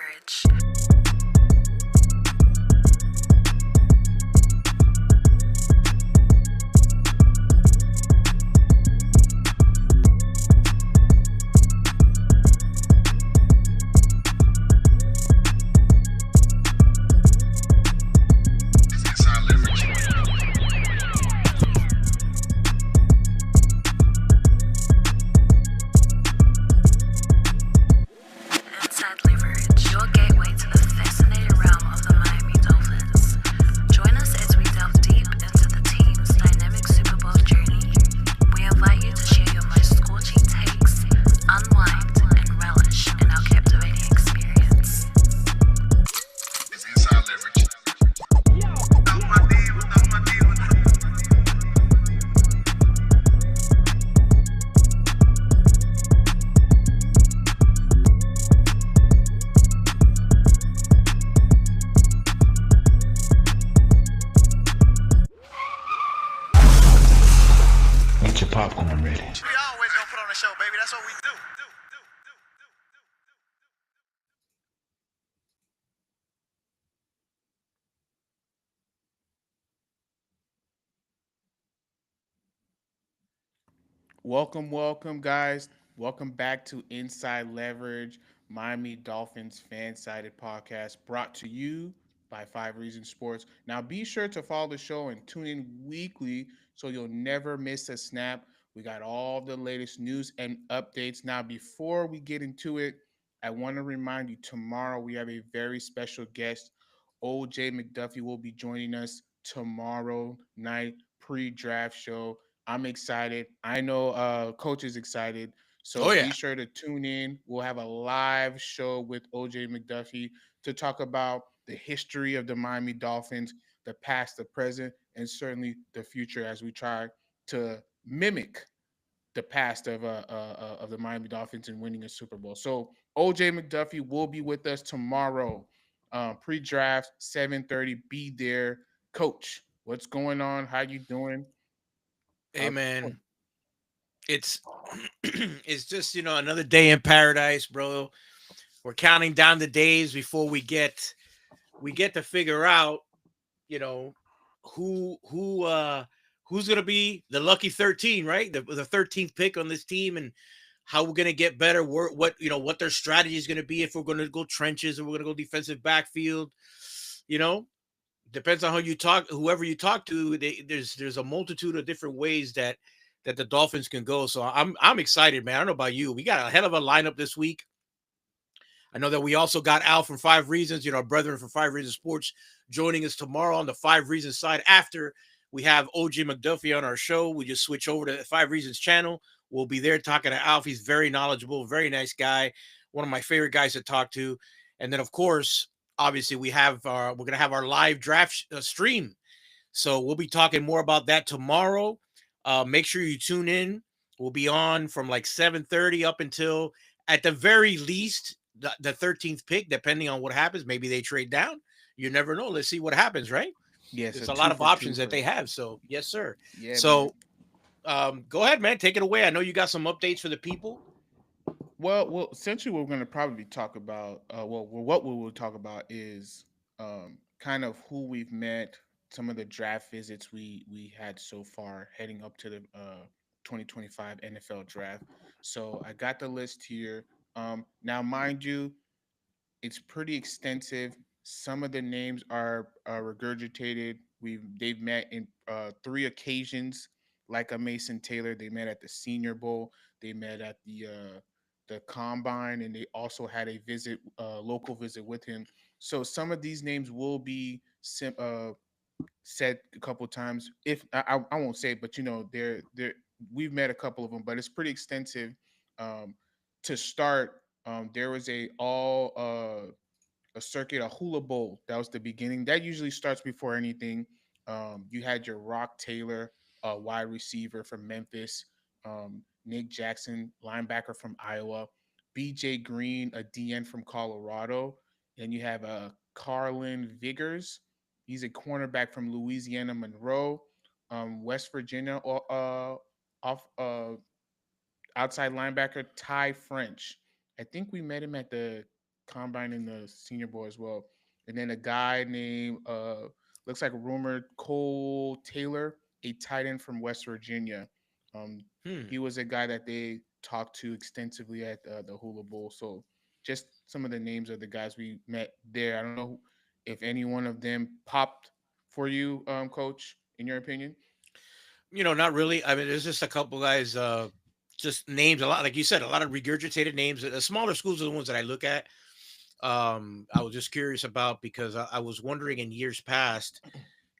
leverage. It's inside leverage. Inside leverage, your gateway to the fascinating realm of the Miami Dolphins. Join us as we delve deep into the team's dynamic Super Bowl journey. We invite you to share your most scorching takes, unwind, and relish in our captivating experience. It's inside leverage. Without my D, without my D, Get your popcorn ready. we always gonna put on the show, baby. That's what we do. Welcome, guys. Welcome back to Inside Leverage, Miami Dolphins fan-sided podcast brought to you by Five Reasons Sports. Now, be sure to follow the show and tune in weekly so you'll never miss a snap. We got all the latest news and updates. Now, before we get into it, I want to remind you tomorrow we have a very special guest. OJ McDuffie will be joining us tomorrow night pre-draft show. I'm excited. I know coach is excited. So Oh be yeah. sure to tune in. We'll have a live show with OJ McDuffie to talk about the history of the Miami Dolphins, the past, the present, and certainly the future as we try to mimic the past of the Miami Dolphins and winning a Super Bowl. So OJ McDuffie will be with us tomorrow, pre-draft 7:30. Be there, Coach. What's going on? How you doing? Hey How's it going? man, it's it's just another day in paradise, bro. We're counting down the days before we get to figure out, you know, who's gonna be the lucky 13, right? The 13th pick on this team, and how we're gonna get better. What their strategy is gonna be, if we're gonna go trenches or we're gonna go defensive backfield. You know, depends on how you talk, whoever you talk to. There's a multitude of different ways that the Dolphins can go. So I'm excited, man. I don't know about you. We got a hell of a lineup this week. I know that we also got Al from Five Reasons, our brethren from Five Reasons Sports, joining us tomorrow on the Five Reasons side. After we have OG McDuffie on our show, we just switch over to the Five Reasons channel. We'll be there talking to Alf. He's very knowledgeable, very nice guy, one of my favorite guys to talk to. And then, of course, obviously, we're gonna have our live draft stream. So we'll be talking more about that tomorrow. Make sure you tune in. We'll be on from like 7:30 up until, at the very least, the 13th pick, depending on what happens. Maybe they trade down. You never know. Let's see what happens, right? Yes, There's a a lot two of for two options that for they have. So, yes, sir. yeah, man. So, go ahead, man. Take it away. I know you got some updates for the people. Well, essentially, we're going to probably talk about. What we will talk about is kind of who we've met, some of the draft visits we had so far, heading up to the 2025 NFL draft. So I got the list here. Now, mind you, it's pretty extensive. Some of the names are regurgitated. They've met in three occasions, like a Mason Taylor. They met at the Senior Bowl. They met at the Combine, and they also had a visit, local visit with him. So some of these names will be said a couple times. If I won't say it, but they're we've met a couple of them, but it's pretty extensive. Um, to start, there was a circuit, a hula bowl. That was the beginning. That usually starts before anything. You had your Rock Taylor, a wide receiver from Memphis, Nick Jackson, linebacker from Iowa, BJ Green, a DN from Colorado. Then you have Carlin Vigors. He's a cornerback from Louisiana Monroe, West Virginia. Off outside linebacker Ty French. I think we met him at the combine and the Senior Bowl as well. And then a guy named looks like rumored Cole Taylor, a tight end from West Virginia. Um, Hmm. he was a guy that they talked to extensively at the Hula Bowl. So just some of the names of the guys we met there. I don't know if any one of them popped for you, Coach, in your opinion. Not really. I mean, there's just a couple guys, just names a lot, like you said, a lot of regurgitated names. The smaller schools are the ones that I look at. I was just curious about because I was wondering in years past,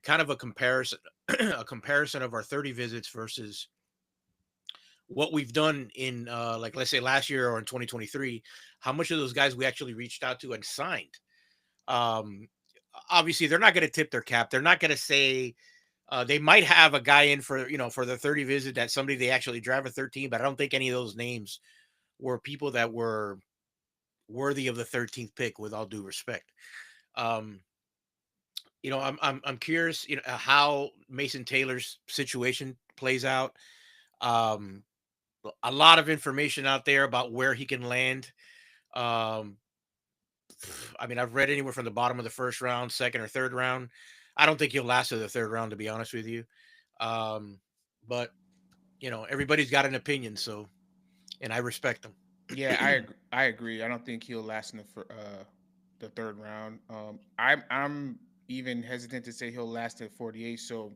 kind of a comparison, a comparison of our 30 visits versus what we've done in, like, let's say last year or in 2023, how much of those guys we actually reached out to and signed. Um, Obviously, they're not going to tip their cap. They're not going to say, they might have a guy in for for the 30 visit that somebody they actually drive a 13, but I don't think any of those names were people that were worthy of the 13th pick. With all due respect, um, I'm curious, how Mason Taylor's situation plays out. Um, a lot of information out there about where he can land. Um, I mean, I've read anywhere from the bottom of the first round, second or third round. I don't think he'll last to the third round, to be honest with you. Um, but everybody's got an opinion, so and I respect them. Yeah, I agree. I don't think he'll last in the third round. I'm even hesitant to say he'll last at 48. So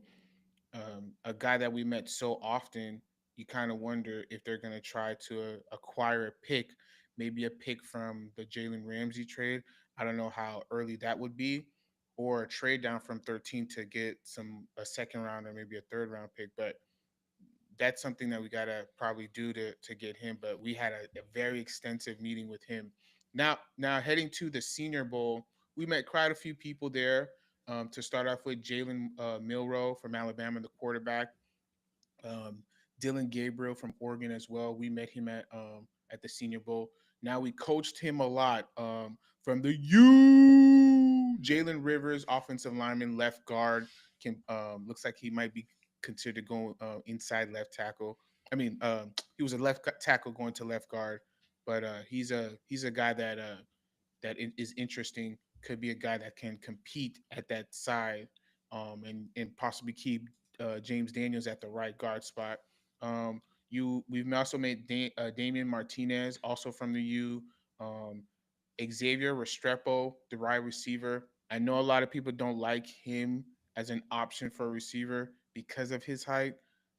a guy that we met so often, you kind of wonder if they're going to try to acquire a pick, maybe a pick from the Jalen Ramsey trade. I don't know how early that would be, or a trade down from 13 to get a second round or maybe a third round pick. But that's something that we gotta probably do to get him. But we had a very extensive meeting with him. Now heading to the Senior Bowl, we met quite a few people there. To start off with, Jalen Milrow from Alabama, the quarterback. Um, Dylan Gabriel from Oregon as well. We met him at the Senior Bowl. Now we coached him a lot from the U. Jalen Rivers, offensive lineman, left guard, can looks like he might be considered going inside left tackle. I mean, he was a tackle going to left guard, but he's a guy that is interesting. Could be a guy that can compete at that side, and possibly keep James Daniels at the right guard spot. We've also made Damian Martinez, also from the U. Um, Xavier Restrepo, the wide receiver. I know a lot of people don't like him as an option for a receiver because of his height.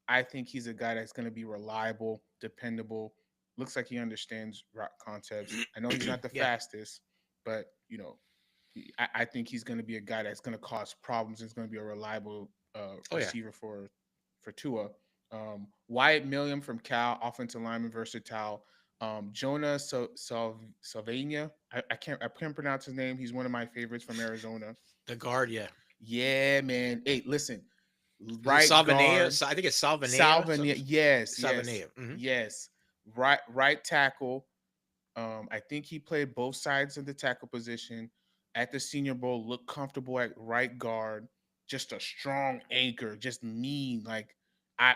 I think he's a guy that's going to be reliable, dependable. Looks like he understands route concepts. I know he's not the Yeah. fastest, but I think he's going to be a guy that's going to cause problems. It's going to be a reliable Oh yeah. receiver for Tua. Wyatt Milliam from Cal, offensive lineman, versatile. Jonah Sylvania. I can't pronounce his name. He's one of my favorites from Arizona. The guard, yeah. Yeah, man. Hey, listen, Is it right Salvanea? guard I think it's Salvanea. Salvania. Yes, yes, Salvanea. Hmm. yes. Right tackle. I think he played both sides of the tackle position at the Senior Bowl. Looked comfortable at right guard. Just a strong anchor. Just mean. Like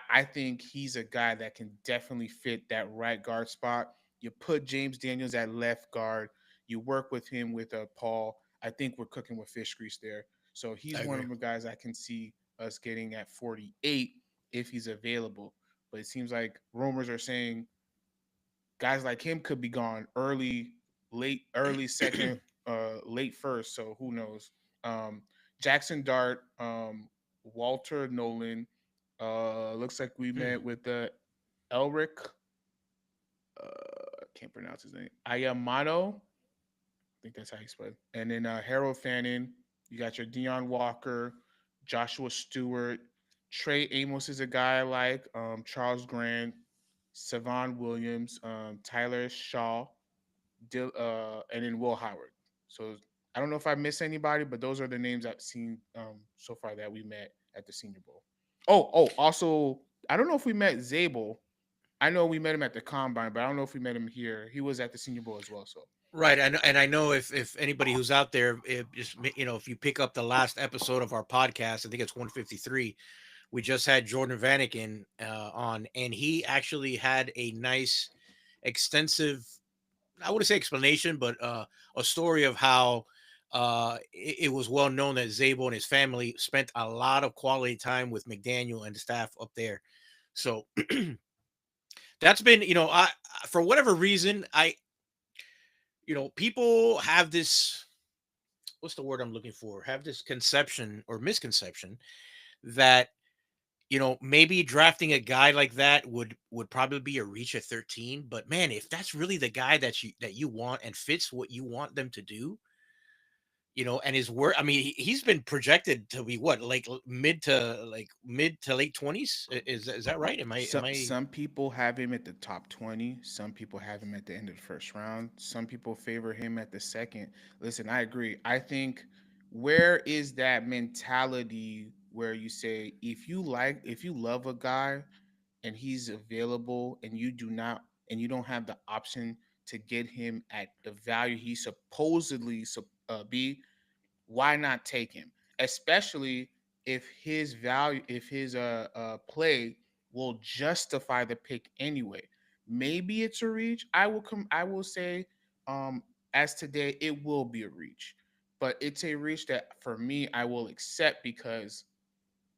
I think he's a guy that can definitely fit that right guard spot. You put James Daniels at left guard. You work with him with Paul. I think we're cooking with fish grease there. So I he's one agree. of the guys I can see us getting at 48 if he's available. But it seems like rumors are saying guys like him could be gone early second, late first. So who knows? Jackson Dart, Walter Nolan. Looks like we Hmm. met with Elric. I can't pronounce his name. Ayamano. I think that's how you spell it. And then Harold Fannin. You got your Deion Walker, Joshua Stewart. Trey Amos is a guy I like. Charles Grant, Savon Williams, Tyler Shaw, and then Will Howard. So I don't know if I miss anybody, but those are the names I've seen so far that we met at the Senior Bowl. Also, I don't know if we met Zabel. I know we met him at the Combine, but I don't know if we met him here. He was at the Senior Bowl as well. So Right, and I know if anybody who's out there, if just if you pick up the last episode of our podcast, I think it's 153. We just had Jordan Vanaken on, and he actually had a nice, extensive, I wouldn't say explanation, but a story of how it was well known that Zabel and his family spent a lot of quality time with McDaniel and the staff up there. So that's been, I for whatever reason, people have this, what's the word I'm looking for? Have this conception or misconception that maybe drafting a guy like that would probably be a reach at 13. But man, if that's really the guy that you want and fits what you want them to do, and his work, I mean, he's been projected to be what, like mid to late 20s. Is that right? Some people have him at the top 20. Some people have him at the end of the first round. Some people favor him at the second. Listen, I agree. I think, where is that mentality where you say, if you love a guy and he's available and you don't have the option to get him at the value he supposedly be, why not take him? Especially if his play will justify the pick anyway. Maybe it's a reach. I will say, as today, it will be a reach. But it's a reach that for me I will accept, because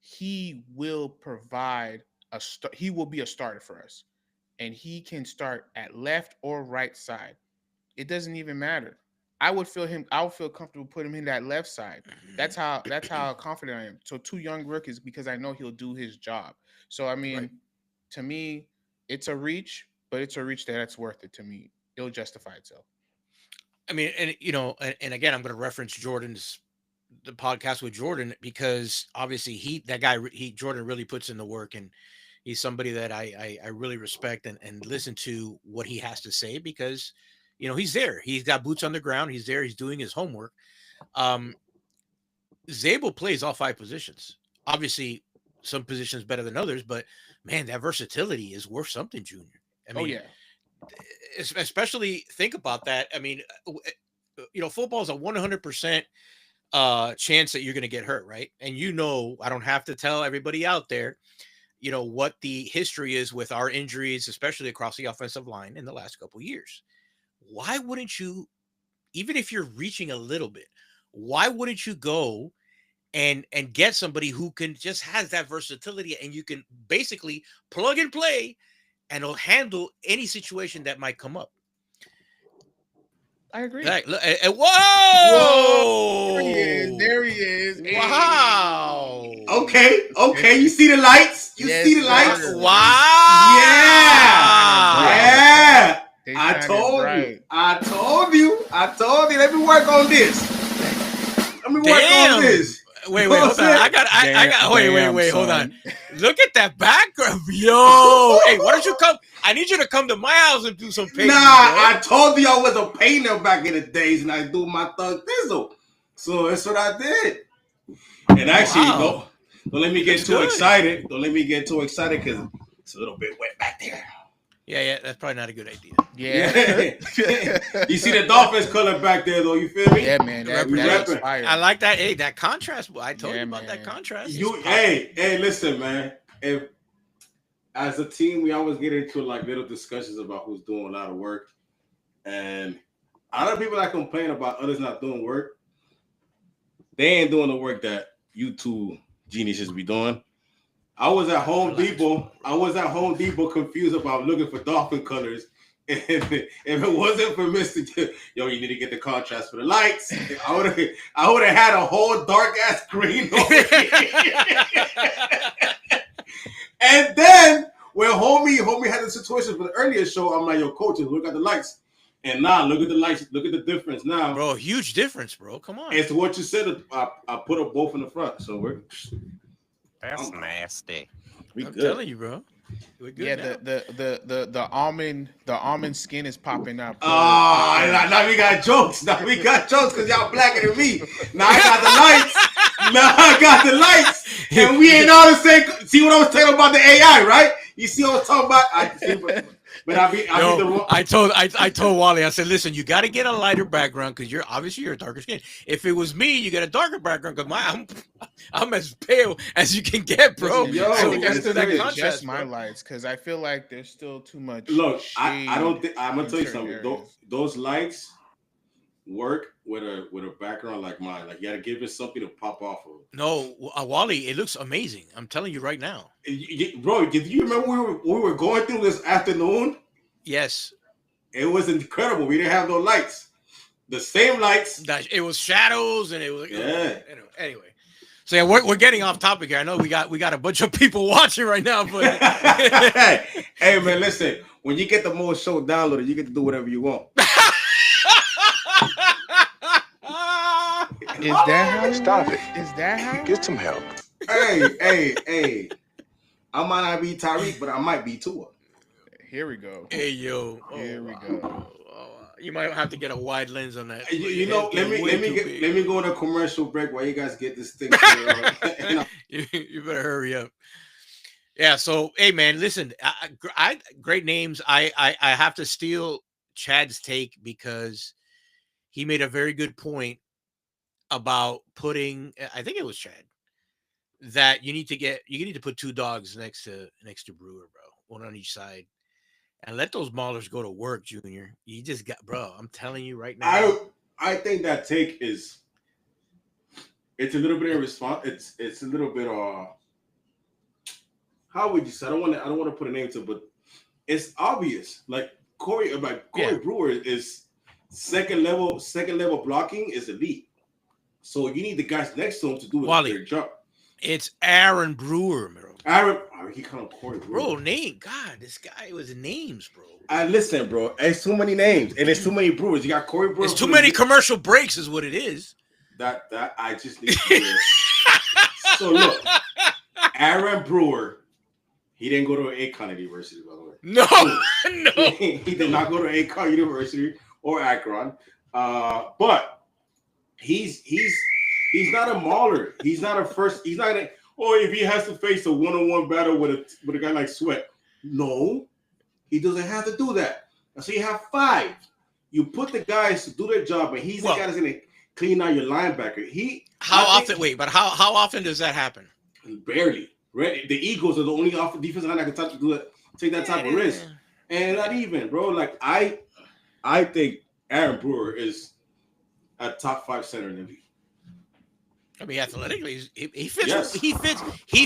he will provide he will be a starter for us. And he can start at left or right side. It doesn't even matter. I would feel comfortable putting him in that left side. That's how confident I am. So two young rookies, because I know he'll do his job. So I mean, Right. to me, it's a reach, but it's a reach that's worth it to me. It'll justify itself. I mean, and again, I'm going to reference the podcast with Jordan, because obviously Jordan really puts in the work, and he's somebody that I really respect and listen to what he has to say, because he's there. He's got boots on the ground. He's there. He's doing his homework. Zabel plays all 5 positions. Obviously, some positions better than others, but man, that versatility is worth something, Junior. I mean, Oh yeah. especially think about that. I mean, football is a 100% chance that you're going to get hurt, right? And I don't have to tell everybody out there, what the history is with our injuries, especially across the offensive line in the last couple of years. Why wouldn't you, even if you're reaching a little bit, why wouldn't you go and get somebody who just has that versatility, and you can basically plug and play, and it'll handle any situation that might come up? I agree. Like, Whoa! whoa! There he is. Wow! Okay. You see the lights? You Yes, see the lights? sir. Wow! Yeah. They I shining told you. bright. Let me work on this. Damn. Wait, hold on. I Damn, got. Wait, hold on. son. Look at that background, yo. Hey, why don't you come? I need you to come to my house and do some painting. Nah, boy. I told you I was a painter back in the days, and I do my thug thizzle. So that's what I did. And actually, Wow. don't let me get That's too good. excited. Don't let me get too excited, because it's a little bit wet back there. Yeah, that's probably not a good idea. Yeah. You see the Dolphins color back there, though. You feel me? Yeah, man. That repping. is fire. I like that. Hey, that contrast. I told Yeah, you about that man. contrast. Hey, listen, man. If as a team, we always get into like little discussions about who's doing a lot of work, and a lot of people that complain about others not doing work, they ain't doing the work that you two geniuses be doing. I was at Home Depot confused about looking for dolphin colors. If it wasn't for Mr. Yo, you need to get the contrast for the lights. I would have had a whole dark ass green over here. And then when homie had the situation for the earlier show, I'm like, yo, coaches, look at the lights. And now look at the lights, look at the difference now. Bro, huge difference, bro. Come on. It's what you said. I put them both in the front, so That's nasty. we I'm good. telling you, bro. We're good Yeah, now. the almond skin is popping up. Now we got jokes. Because y'all blacker than me. Now I got the lights. And we ain't all the same. See what I was telling about the AI, right? You see what I was talking about? But I be the No, one. I told Wally, I said, listen, you got to get a lighter background because you're darker skin. If it was me, you get a darker background because I'm as pale as you can get, bro. Listen, Yo, I think I So it's still do need that to crazy. adjust contrast, my bro. lights because I feel like there's still too much Look, I don't shade think I'm gonna in tell you certain something. areas. Those lights work with a background like mine. Like you gotta give it something to pop off of. No, Wally, it looks amazing. I'm telling you right now. Bro, do you remember we were going through this afternoon? Yes, It was incredible. We didn't have no lights. The same lights. that it was shadows and it was Yeah. anyway. So yeah, we're getting off topic here. I know we got a bunch of people watching right now, but Hey man, listen. When you get the most show downloaded, you get to do whatever you want. Is that how it Stop works? Is that how it Get works? some help. Hey. I might not be Tyreek, but I might be Tua. Here we go. hey yo, Here we wow. go. You might have to get a wide lens on that. You know, let me go on a commercial break while you guys get this thing started. You better hurry up. Yeah. So, hey, man, listen. I great names. I have to steal Chad's take because he made a very good point about putting. I think it was Chad that you need to put two dogs next to Brewer, bro, one on each side, and let those maulers go to work, Junior. You just got, bro. I'm telling you right now. I think that take is it's a little bit in response. It's a little bit how would you say? I don't want to put a name to it, but it's obvious. Like Corey Yeah. Brewer is second level blocking is elite. So you need the guys next to him to do Wally. their job. It's Aaron Brewer, bro. He called him Corey Brewer. Bro, name. God, this guy was names, bro. Listen, bro. It's too many names, and it's too many Brewers. You got Corey Brewer. It's too many commercial breaks, is what it is. That I just need to hear. So look, Aaron Brewer, he didn't go to Akron University, by the way. No. He did not go to Akron University or Akron. But he's not a mauler. He's not a first. He's not a. Oh, if he has to face a one-on-one battle with a guy like Sweat, no, he doesn't have to do that. So you have five. You put the guys to do their job, and he's the guy that's gonna clean out your linebacker. How often does that happen? Barely. Right? The Eagles are the only defensive line that can take that type of risk, and not even, bro. Like I think Aaron Brewer is a top 5 center in the league. I mean, athletically, he fits. Yes. He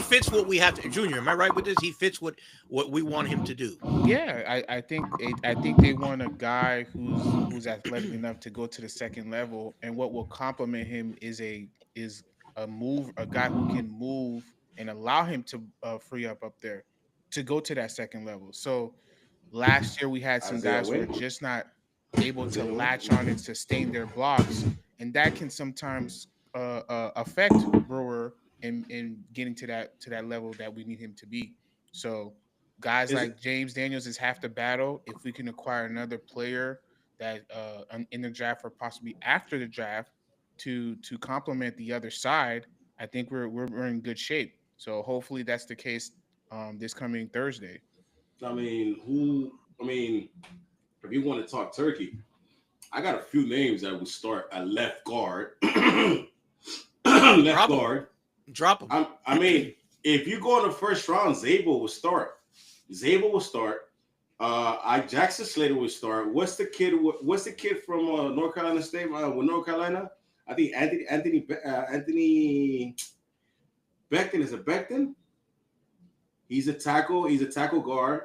fits what we have to. Junior, am I right with this? He fits what we want him to do. Yeah, I think they want a guy who's athletic enough to go to the second level, and what will complement him is a guy who can move and allow him to free up there to go to that second level. So last year we had some guys who are just not able to latch on and sustain their blocks, and that can sometimes affect Brewer in getting to that level that we need him to be. So guys like James Daniels is half the battle. If we can acquire another player that in the draft or possibly after the draft to complement the other side, I think we're in good shape. So hopefully that's the case this coming Thursday. I mean, if you want to talk turkey, I got a few names that would start at left guard. Left guard. Drop him. I mean, if you go in the first round, Zabel will start. Jackson Slater will start. What's the kid from North Carolina State? With North Carolina, I think Anthony Becton. Is it Becton? He's a tackle guard.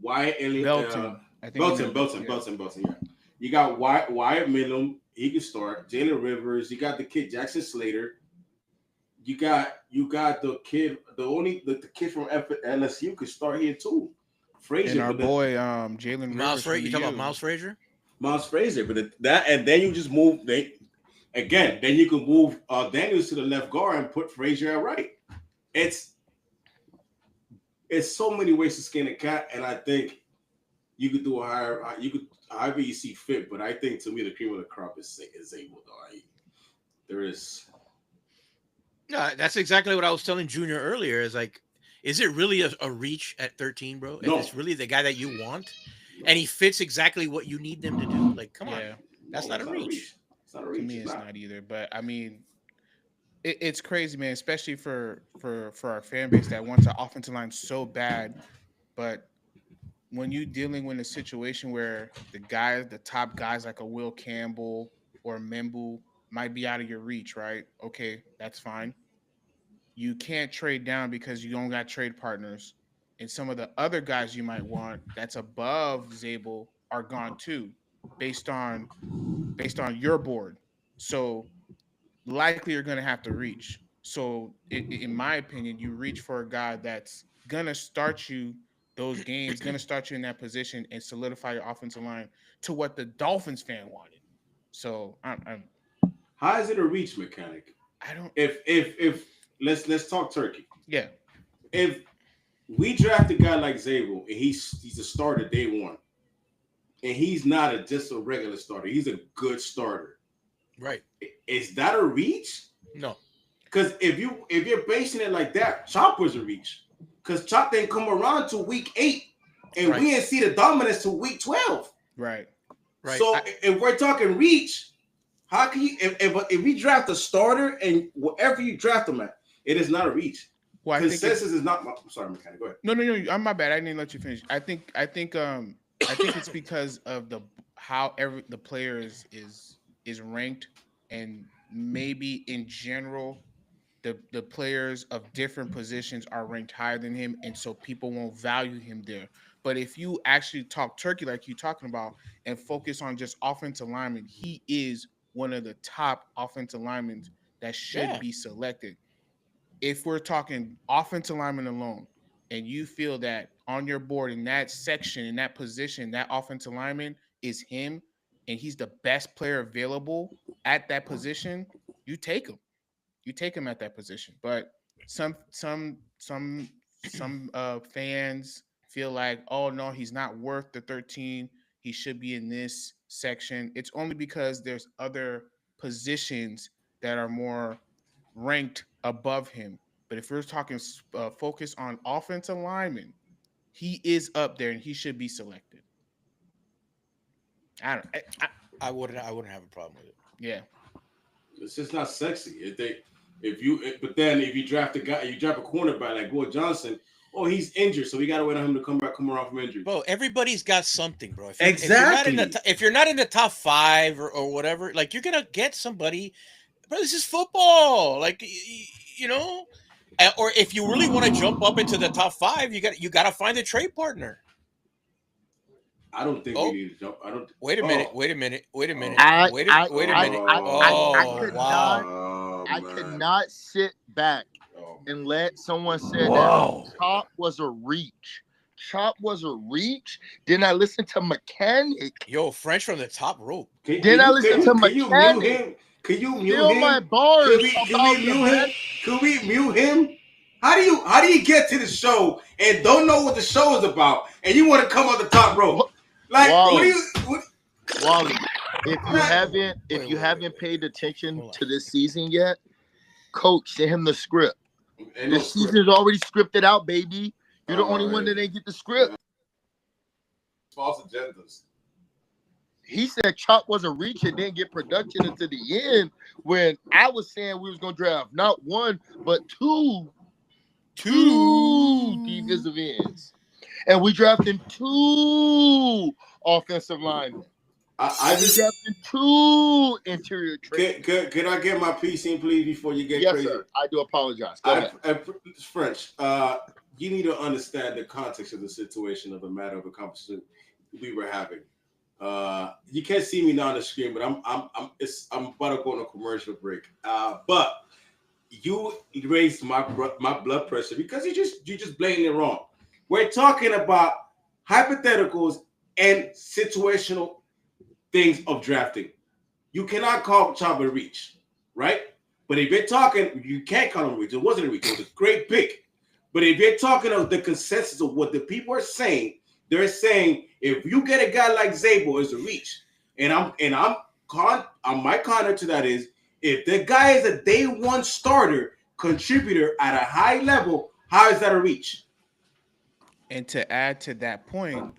Wyatt Belton. Belton. Yeah. You got Wyatt Milam. He can start. Jalen Rivers. You got the kid Jackson Slater. You got the kid. The kid from LSU could start here too. Frazier. And our boy Jalen Miles Rivers. Frazier. You talking about Miles Frazier? Miles Frazier, but and then you just move. Then you can move Daniels to the left guard and put Frazier at right. It's so many ways to skin a cat, and I think you could do however you see fit. But I think to me the cream of the crop is able to. There is. No, that's exactly what I was telling Junior earlier. Is like Is it really a reach at 13, bro? No. If it's really the guy that you want, and he fits exactly what you need them to do, like, come on, Yeah, that's No, not a reach. It's not a to reach. me, it's not either. But I mean, it's crazy, man. Especially for our fan base that wants an offensive line so bad, but when you dealing with a situation where the top guys like a Will Campbell or Membu might be out of your reach, right? Okay, that's fine. You can't trade down because you don't got trade partners. And some of the other guys you might want that's above Zabel are gone too, based on your board. So likely you're gonna have to reach. So in my opinion, you reach for a guy that's gonna start you those games, gonna start you in that position and solidify your offensive line to what the Dolphins fan wanted. So How is it a reach mechanic? I don't. If let's talk turkey. Yeah, If we draft a guy like Zabel and he's a starter day one, and he's not just a regular starter, he's a good starter. Right? Is that a reach? No. Because if you're basing it like that, Chop was a reach. Because Chop didn't come around to week 8, and Right. we didn't see the dominance to week 12. right. Right. So if we're talking reach, how can you if we draft a starter and wherever you draft them at, it is not a reach. Well, I think Consensus is not. I'm sorry, mechanic. Go ahead. no. I'm my bad. I didn't let you finish. I think it's because of how the player is ranked, and maybe in general the players of different positions are ranked higher than him, and so people won't value him there. But if you actually talk turkey like you're talking about and focus on just offensive linemen, he is one of the top offensive linemen that should Yeah. be selected. If we're talking offensive lineman alone, and you feel that on your board in that section, in that position, that offensive lineman is him, and he's the best player available at that position, you take him. You take him at that position. But some fans feel like, oh no, he's not worth the 13. He should be in this section. It's only because there's other positions that are more ranked above him. But if we're talking focus on offensive lineman, he is up there and he should be selected. I don't. I wouldn't have a problem with it. Yeah. It's just not sexy. But then if you draft a cornerback like Boy Johnson, oh, he's injured, so we gotta wait on him to come around from injury. Bro, everybody's got something, bro. Exactly. If you're not in the top 5 or whatever, like, you're gonna get somebody. Bro, this is football. Like, you know, or if you really want to jump up into the top 5, you got to find a trade partner. I don't think we need to jump. I don't. Wait a minute. Wait a minute. I Oh, could wow. I could not sit back and let someone say Whoa. that Chop was a reach. Chop was a reach. Then I listened to Mechanic. Yo, French from the top rope. Then I listened to Can you mute Mechanic. him? Can you mute Steal him? my bars. Can we mute him? Can we mute him? How do you get to the show and don't know what the show is about, and you want to come on the top rope? Like, Wally. what? Wally, if you haven't paid attention to this season yet, coach, send him the script. The season is already scripted out, baby. You're the only one that didn't get the script. False agendas. He said Chop was a reach and didn't get production until the end, when I was saying we was gonna draft not one but two defensive ends, and we drafted 2 offensive linemen. I just drafted 2 interior trades. can I get my piece in, please, before you get Yes, crazy? sir. I do apologize. Go ahead. French. You need to understand the context of the situation of the matter of a conversation we were having. You can't see me now on the screen, but I'm about to go on a commercial break. But you raised my blood pressure because you're just blatantly wrong. We're talking about hypotheticals and situational things of drafting. You cannot call Chop a reach, right? But if you're talking, you can't call him a reach. It wasn't a reach. It was a great pick. But if you're talking of the consensus of what the people are saying, they're saying if you get a guy like Zabel, it's a reach. And my counter to that is if the guy is a day one starter, contributor at a high level, How is that a reach? And to add to that point,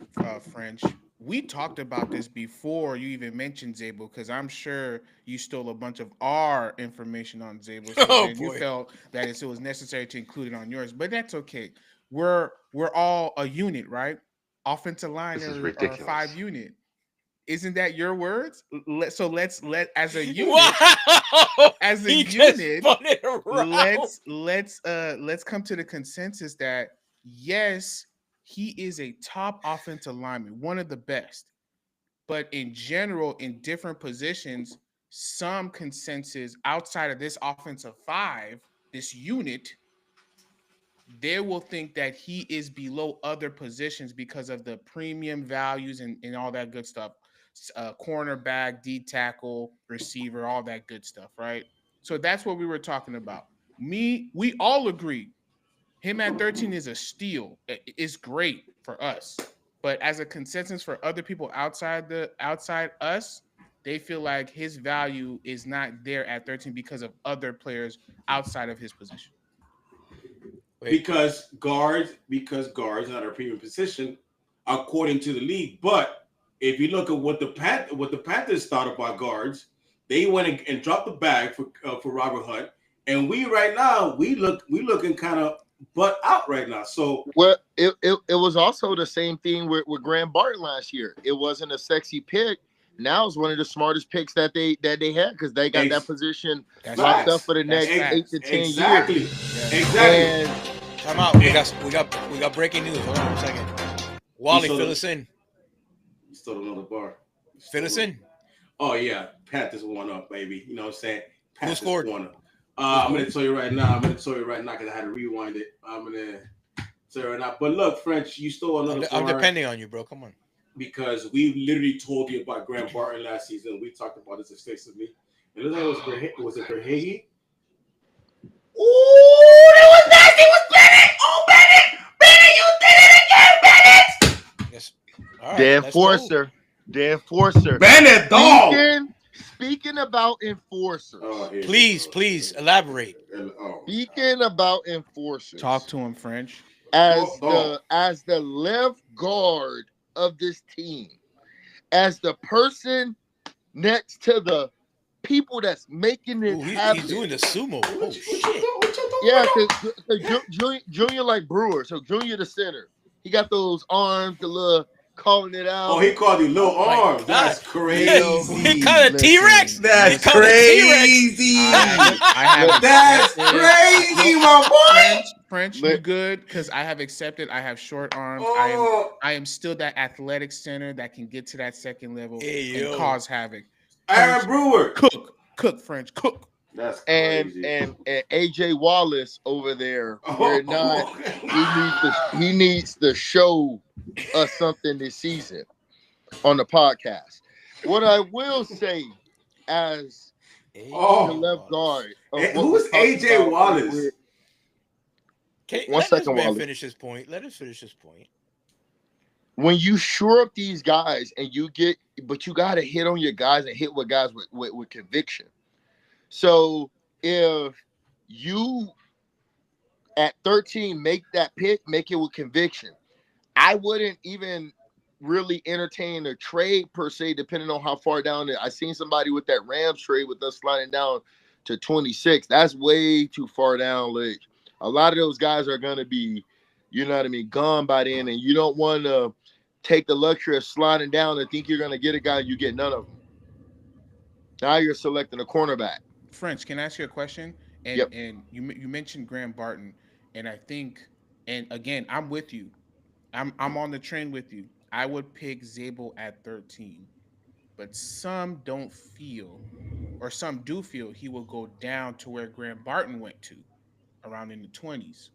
French, we talked about this before you even mentioned Zabel, because I'm sure you stole a bunch of our information on Zabel. So Oh then you boy. felt that it was necessary to include it on yours, but that's okay. We're all a unit, right? Offensive line This is are five ridiculous. unit. Isn't that your words? So let's let as a unit, Wow. as a He just unit, spun it around. let's come to the consensus that yes, he is a top offensive lineman, one of the best. But in general, in different positions, some consensus outside of this offensive five, this unit, they will think that he is below other positions because of the premium values and all that good stuff. Cornerback, D tackle, receiver, all that good stuff, right? So that's what we were talking about. We all agree him at 13 is a steal. It's great for us. But as a consensus for other people outside us, they feel like his value is not there at 13 because of other players outside of his position. Wait, Because guards are not a premium position according to the league. But if you look at what the Panthers thought about guards, they went and dropped the bag for Robert Hunt, and we right now we looking kind of butt out right now. So Well, it was also the same thing with Graham Barton last year. It wasn't a sexy pick. Now it's one of the smartest picks that they had because they got that position That's locked facts. up for the That's next facts. 8 to 10 exactly, years. exactly. And time out. We got breaking news. Hold on a second. Wally, fill us in. You stole another bar. Fill us in. Oh yeah, Panthers won up, baby. You know what I'm saying? Panthers scored? won up. I'm gonna tell you right now. Because I had to rewind it. I'm gonna tell you right now. But look, French, you stole another I'm bar depending on you, bro. Come on. because we literally told you about Graham Barton last season. We talked about this extensively. It looks like was it Verhage? Ooh, that was nasty. It was Bennett. Oh, Bennett, Bennett, you did it again, Bennett. Yes. All right. the let's go. enforcer, the enforcer. Bennett, dog. Speaking about enforcers. Please elaborate. Speaking about enforcers. Talk to him, French. as the left guard of this team, as the person next to the people that's making it happen. He's doing the sumo. Oh shit! Yeah, because Junior like Brewer, so Junior the center. He got those arms, the little calling it out. Oh, he called you little arms. That's crazy. He called a T-Rex. That's crazy. That's crazy, my boy. French, you good? Because I have accepted. I have short arms. I am still that athletic center that can get to that second level and cause havoc. Aaron Brewer, cook French, cook. That's crazy. And AJ Wallace over there, he needs to show us something this season on the podcast. What I will say as the left guard, who is AJ Wallace? Let this man finish his point. Let us finish his point. When you shore up these guys and you got to hit on your guys and hit with guys with conviction. So if you at 13 make that pick, make it with conviction. I wouldn't even really entertain a trade per se, depending on how far down I seen somebody with that Rams trade with us sliding down to 26. That's way too far down, Ledge. A lot of those guys are gonna be, you know what I mean, gone by then, and you don't want to take the luxury of sliding down and think you're gonna get a guy, you get none of them. Now you're selecting a cornerback. French, can I ask you a question? And Yep. and you mentioned Graham Barton, and I think, and again, I'm with you. I'm on the train with you. I would pick Zabel at 13, but some don't feel, or some do feel, he will go down to where Graham Barton went to, around in the 20s.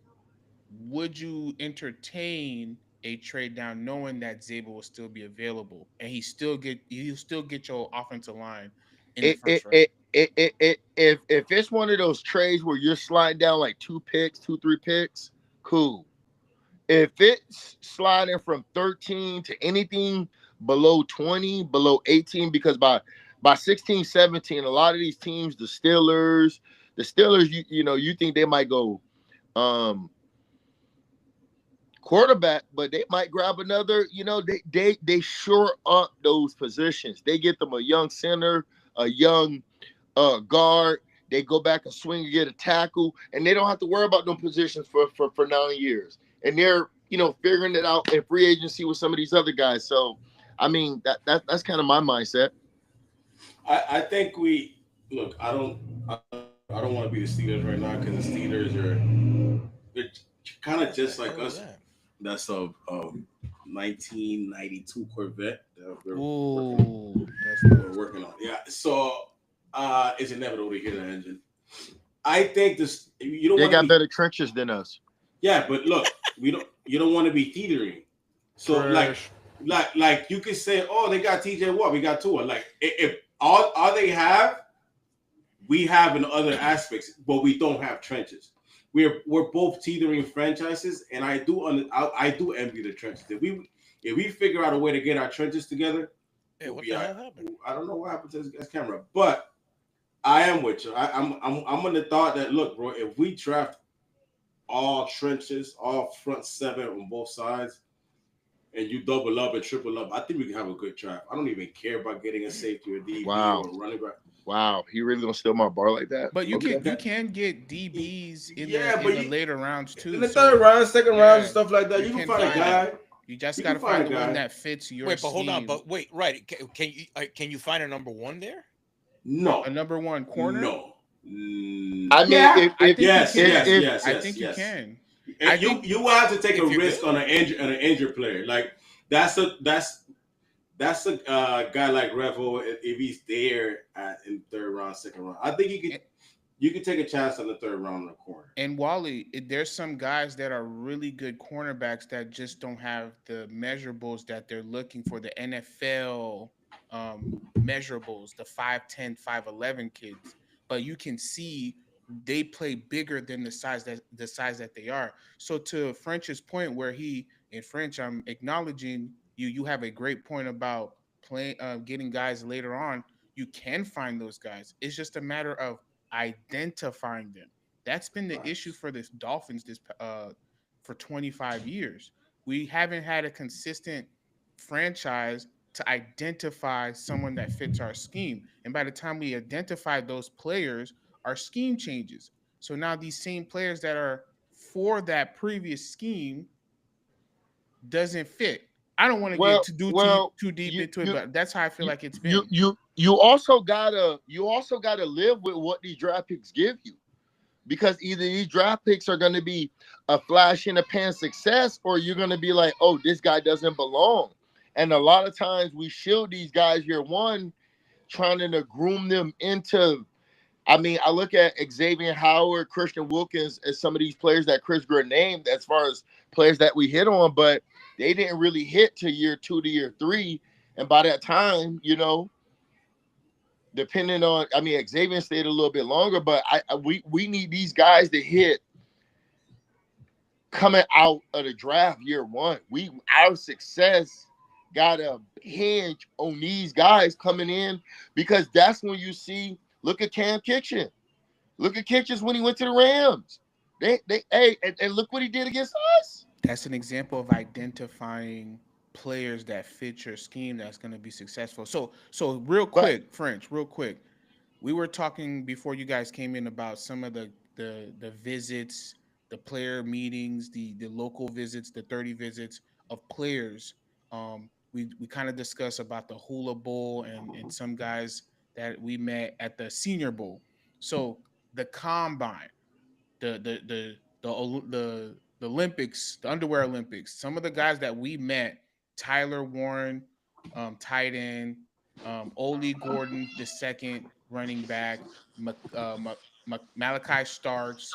Would you entertain a trade down, knowing that Zabel will still be available and he'll still get your offensive line in the first round? If it's one of those trades where you're sliding down like 3 picks, cool. If it's sliding from 13 to anything below 20, below 18, because by 16, 17, a lot of these teams, the Steelers, you think they might go quarterback, but they might grab another. They shore up those positions. They get them a young center, a young guard. They go back and swing and get a tackle, and they don't have to worry about them positions for 9 years. And they're figuring it out in free agency with some of these other guys. So, I mean that's kind of my mindset. I think we look. I don't want to be the Steelers right now because the Steelers they're kind of just like us. That's a 1992 Corvette that we're working on. Yeah, so it's inevitable to hear the engine. I think this. They got better trenches than us. Yeah, but look, you don't want to be teetering. So like you could say, oh, they got TJ Watt, we got Tua. Like if all they have, we have in other aspects, but we don't have trenches. We're both teetering franchises, and I do envy the trenches. If we figure out a way to get our trenches together, what the hell happened? I don't know what happened to this camera, but I am with you. I'm on the thought that look, bro, if we draft all trenches, all front seven on both sides, and you double up and triple up, I think we can have a good draft. I don't even care about getting a safety or DB or running back. Wow, he really gonna steal my bar like that? But you can get DBs in the later rounds too. In the third round, second round, and stuff like that. You can find a guy. You just gotta find the one that fits your. Wait, but hold on. But wait, right? Can you find a number one there? No, a number one corner. No. I mean, yes. I think you can. You will have to take a risk on an injured player. Like that's a guy like Revo if he's there in third round, second round. I think you could take a chance on the third round in the corner. And Wally, there's some guys that are really good cornerbacks that just don't have the measurables that they're looking for, the NFL measurables, the 5'10", 5'11" kids. But you can see they play bigger than the size that they are. So to French's point, where in French, I'm acknowledging you have a great point about getting guys later on. You can find those guys. It's just a matter of identifying them. That's been the issue for the Dolphins for 25 years. We haven't had a consistent franchise to identify someone that fits our scheme. And by the time we identify those players, our scheme changes. So now these same players that are for that previous scheme doesn't fit. I don't want to get too deep into it, but that's how I feel like it's been. You also gotta live with what these draft picks give you, because either these draft picks are going to be a flash in the pan success, or you're going to be like, oh, this guy doesn't belong. And a lot of times we shield these guys year one, trying to groom them into. I mean, I look at Xavier Howard, Christian Wilkins as some of these players that Chris Greer named as far as players that we hit on, but they didn't really hit to year 2 to year 3. And by that time, depending on, I mean, Xavier stayed a little bit longer, but we need these guys to hit coming out of the draft year one. Our success got to hinge on these guys coming in, because that's when you see. Look at Cam Kitchen. Look at Kitchens when he went to the Rams. And look what he did against us. That's an example of identifying players that fit your scheme that's going to be successful. So real quick, French, real quick. We were talking before you guys came in about some of the visits, the player meetings, the local visits, the 30 visits of players. We kind of discussed about the Hula Bowl and some guys that we met at the Senior Bowl. So the combine, the Olympics, the underwear Olympics, some of the guys that we met, Tyler Warren, tight end, Oli Gordon, the second running back, Malachi Starks,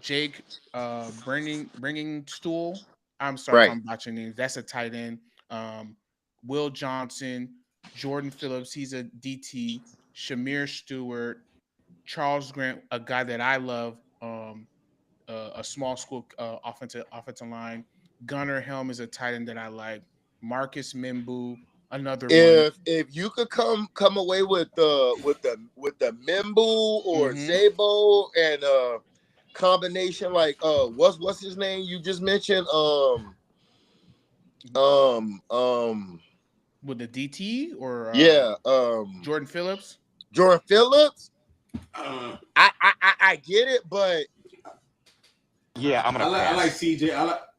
Jake bringing Stool. I'm sorry if I'm botching names. That's a tight end. Will Johnson, Jordan Phillips, he's a DT. Shamir Stewart, Charles Grant, a guy that I love, a small school offensive line. Gunnar Helm is a tight end that I like. Marcus Mimbu, another one. If you could come away with the Mimbu or Zabo and combination like what's his name you just mentioned, With the DT or Yeah. Jordan Phillips. Jordan Phillips. Uh, I get it, but Yeah, I'm gonna I like pass. CJ.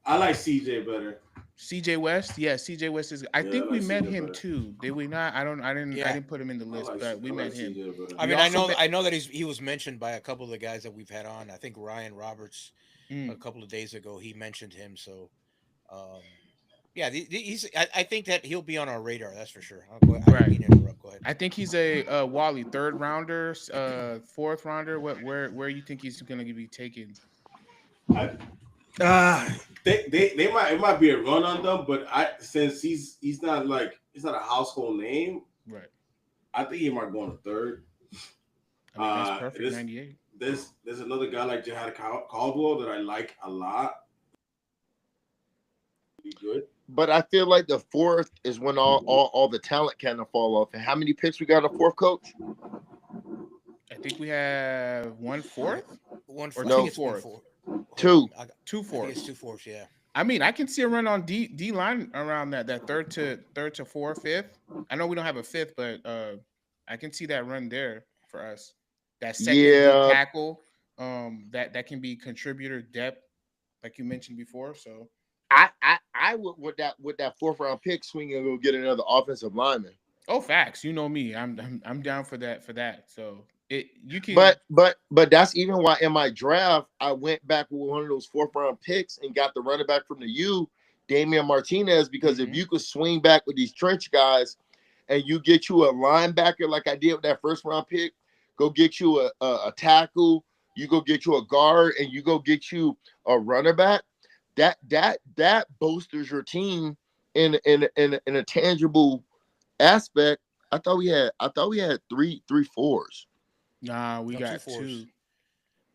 I like CJ better. CJ West, yeah, CJ West is. I Yeah, I think we like met CJ him better. too. Did we not? I don't. I didn't. I Yeah. didn't put him in the list, but we I like met him. CJ better. I We mean, I also know met. I know that he was mentioned by a couple of the guys that we've had on. I think Ryan Roberts a Mm, couple of days ago he mentioned him. So, um, yeah, he's. I think that he'll be on our radar. That's for sure. I'll go. I didn't right. mean to interrupt. Go ahead. I think he's a Wally third rounder, fourth rounder. Where you think he's going to be taken? Uh, they might it might be a run on them, but since he's not like he's not a household name, Right. I think he might go on the third. I mean, that's perfect. This 98. there's another guy like Jihad Caldwell that I like a lot. Be good. but I feel like the fourth is when all the talent kind of fall off. And how many picks we got in the fourth, coach? I think we have one fourth One. or I No. think two it's one fourth. four. Two. Two I think it's fourths. 2 4s. Yeah. I mean, I can see a run on D line around that third to fourth, fifth. I know we don't have a fifth, but I can see that run there for us. That second D Yeah. tackle, that can be contributor depth, like you mentioned before. So I would with that fourth round pick swing and go get another offensive lineman. oh, facts. You know me. I'm down for that. So you can. But that's even why in my draft I went back with one of those fourth round picks and got the running back from the U, Damian Martinez, because if Mhm. you could swing back with these trench guys and you get you a linebacker like I did with that first round pick, go get you a tackle, you go get you a guard, and you go get you a runner back. That bolsters your team in a tangible aspect. I thought we had three fours. Nah, we No, two got fours. two,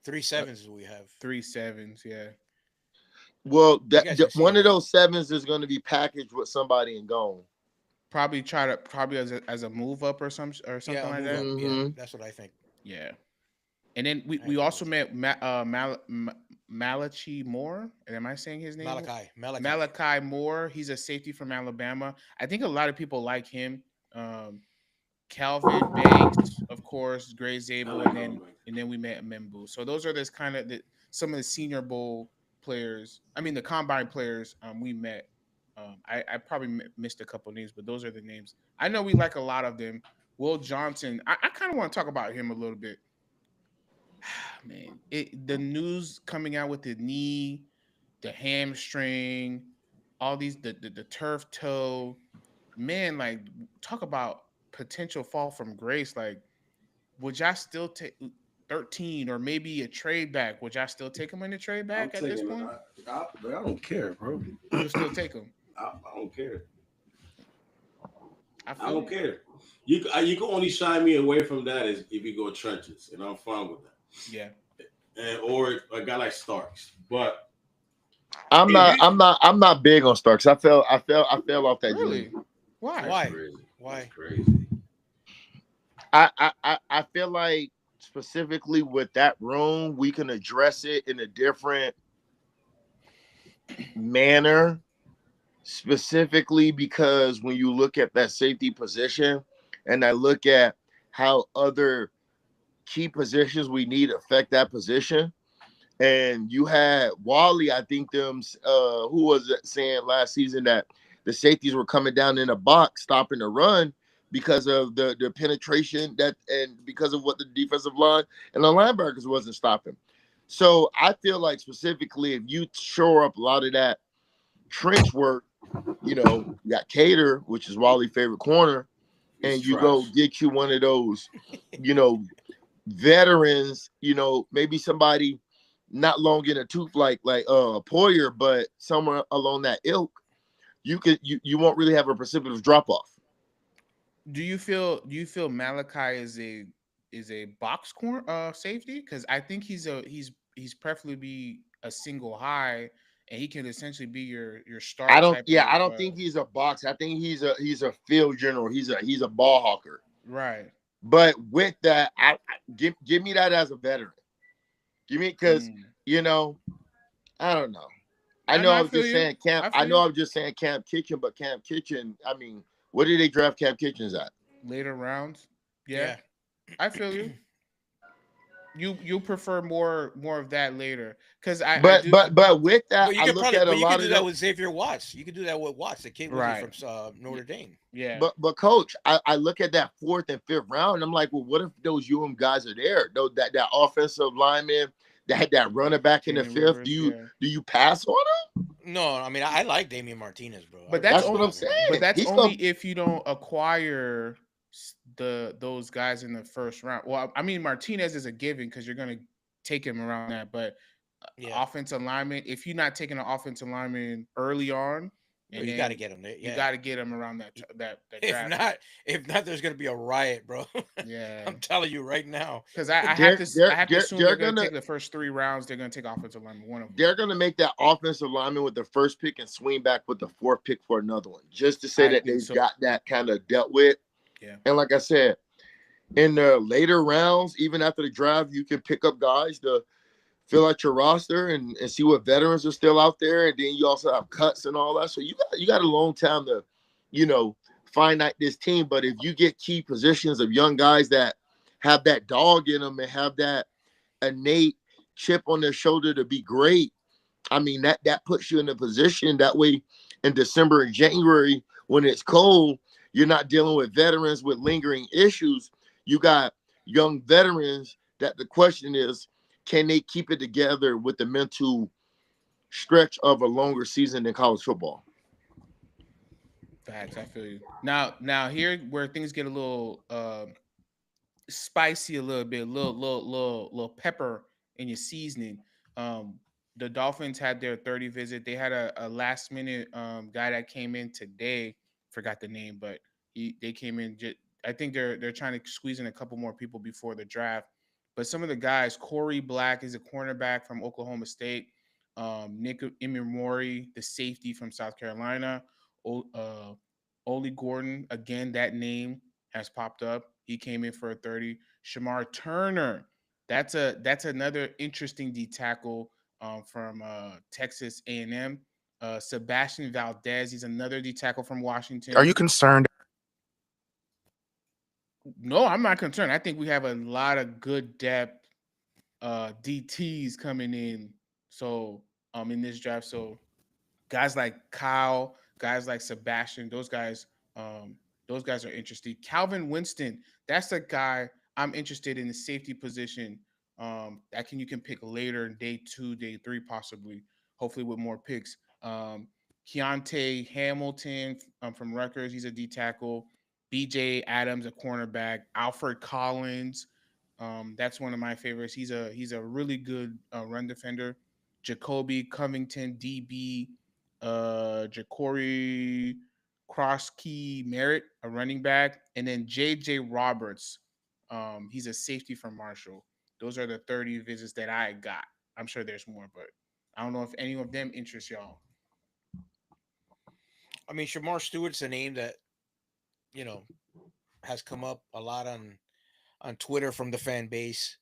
3 7s is what we have. 3 7s. Yeah. Well, You guys can see one it, of right? those sevens is going to be packaged with somebody and gone. Probably as a move up or Yeah, something I'll like move that. up. Yeah, Hmm that's what I think. Yeah. And then I we agree also with you. met Malachi Moore. Am I saying his name? Malachi. Malachi Moore. He's a safety from Alabama. I think a lot of people like him. Um, Calvin Banks, of course, Gray I Zabel, like Calvin Banks. and then we met Membu. So those are this kind of some of the Senior Bowl players. I mean, the combine players we met. I probably missed a couple names, but those are the names. I know we like a lot of them. Will Johnson. I kind of want to talk about him a little bit. Man, the news coming out with the knee, the hamstring, all these the turf toe. Man, like talk about potential fall from grace. Like, would y'all still take 13 or maybe a trade back? Would y'all still take him in the trade I'm back at this taking it. point? I don't care, bro. You'll still take him. I don't care. I I feel don't you. care. You can only shy me away from that is if you go trenches, and I'm fine with that. Yeah. And or a guy like Starks, but I'm if not. you I'm not big on Starks. I fell off that dream. Really? Why? that's Why? crazy. That's Why? crazy. I feel like specifically with that room, we can address it in a different manner. Specifically because when you look at that safety position, and I look at how other key positions we need affect that position. And you had Wally, I think who was it saying last season that the safeties were coming down in a box, stopping the run because of the penetration that and because of what the defensive line and the linebackers wasn't stopping. So I feel like specifically if you shore up a lot of that trench work, you got Cater, which is Wally's favorite corner, He's and you go trash. get you one of those, you know, veterans, maybe somebody not long in a tooth like Poyer, but somewhere along that ilk, you won't really have a precipitous drop off. Do you feel Malachi is a box corner safety? Because I think he's preferably be a single high, and he can essentially be your star type I of don't think he's a box. I think he's a field general. He's a ball hawker. right. But with that, give me that as a veteran. Give me because Mm, you know I don't know. I know I I was feel just you. saying Camp. I I feel know you. I was just saying Camp Kitchen, but Camp Kitchen. I mean, what did they draft Camp Kitchens at? Later rounds. Yeah, Yeah. I feel you. You prefer more of that later because I But do but but with that, But you I could look probably, at a but you could lot do of that them. with Xavier Watts. You could do that with Watts. The kid was he right. from Notre Dame? Yeah. But coach, I look at that fourth and fifth round. And I'm like, well, what if those guys are there? Though that offensive lineman that had that running back in the Jalen fifth. Rivers. Yeah. Do you pass on him? No, I mean I like Damian Martinez, bro. I But really that's That's do what only I'm like him, man. but saying. that's He's only gonna if you don't acquire those guys in the first round. Well, I mean Martinez is a given because you're gonna take him around that, but Yeah. offensive lineman, if you're not taking an offensive lineman early on, No, and you got to then get him there. you Yeah. got to get him around that If draft. not, if not, there's gonna be a riot, bro. Yeah, I'm telling you right now. because I have they're to they're I have to they're, assume they're they're gonna gonna take the first 3 rounds. They're gonna take offensive lineman, one of them. they're gonna make that offensive lineman with the first pick and swing back with the fourth pick for another one, just to say I that think they've so. got that kind of dealt with. Yeah. And like I said, in the later rounds, even after the draft, you can pick up guys to fill out your roster and see what veterans are still out there. And then you also have cuts and all that. So you got a long time to, finite this team. But if you get key positions of young guys that have that dog in them and have that innate chip on their shoulder to be great, I mean that puts you in a position that way in December and January when it's cold, you're not dealing with veterans with lingering issues. You got young veterans that the question is, can they keep it together with the mental stretch of a longer season than college football? Facts. I feel you. Now here where things get a little spicy, a little bit, little pepper in your seasoning. Um, the Dolphins had their 30 visit. They had a last minute guy that came in today. Forgot the name, but they came in. I think they're trying to squeeze in a couple more people before the draft. But some of the guys, Corey Black is a cornerback from Oklahoma State. Nick Imamori, the safety from South Carolina. Oli Gordon, again, that name has popped up. He came in for a 30. Shamar Turner, that's another interesting D tackle from Texas A&M. Sebastian Valdez, he's another D tackle from Are Washington. you concerned? No, I'm not concerned. I think we have a lot of good depth DTs coming in. So in this draft, so guys like Kyle, guys like Sebastian, those guys are interesting. Calvin Winston, that's a guy I'm interested in the safety position. You can pick later, day 2, day 3, possibly, hopefully with more picks. Keontae Hamilton from Rutgers, he's a D tackle. BJ Adams, a cornerback. Alfred Collins, that's one of my favorites. He's a really good run defender. Jacoby Covington, DB. Ja'Cory Crosskey Merritt, a running back, and then JJ Roberts. He's a safety from Marshall. Those are the 30 visits that I got. I'm sure there's more, but I don't know if any of them interest y'all. I mean, Shamar Stewart's a name that you know has come up a lot on Twitter from the fan base.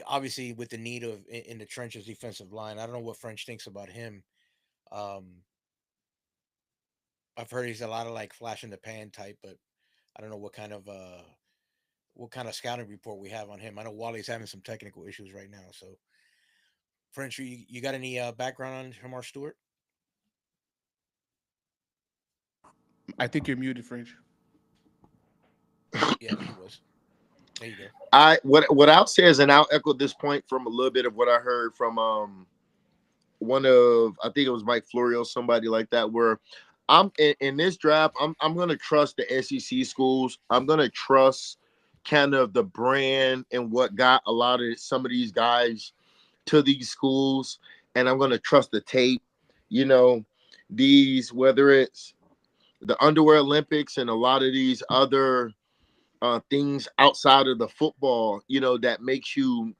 Obviously with the need of in the trenches defensive line. I don't know what French thinks about him. Um, I've heard he's a lot of like flash in the pan type, but I don't know what kind of scouting report we have on him. I know Wally's having some technical issues right now. So, French, you got any background on Shamar Stewart? I think you're muted, French. Yeah, he was. There you go. What I'll say is, and I'll echo this point from a little bit of what I heard from one of, I think it was Mike Florio, somebody like that, where I'm in this draft, I'm gonna trust the SEC schools. I'm gonna trust kind of the brand and what got a lot of some of these guys to these schools, and I'm gonna trust the tape. These, whether it's the Underwear Olympics and a lot of these other things outside of the football, that makes you,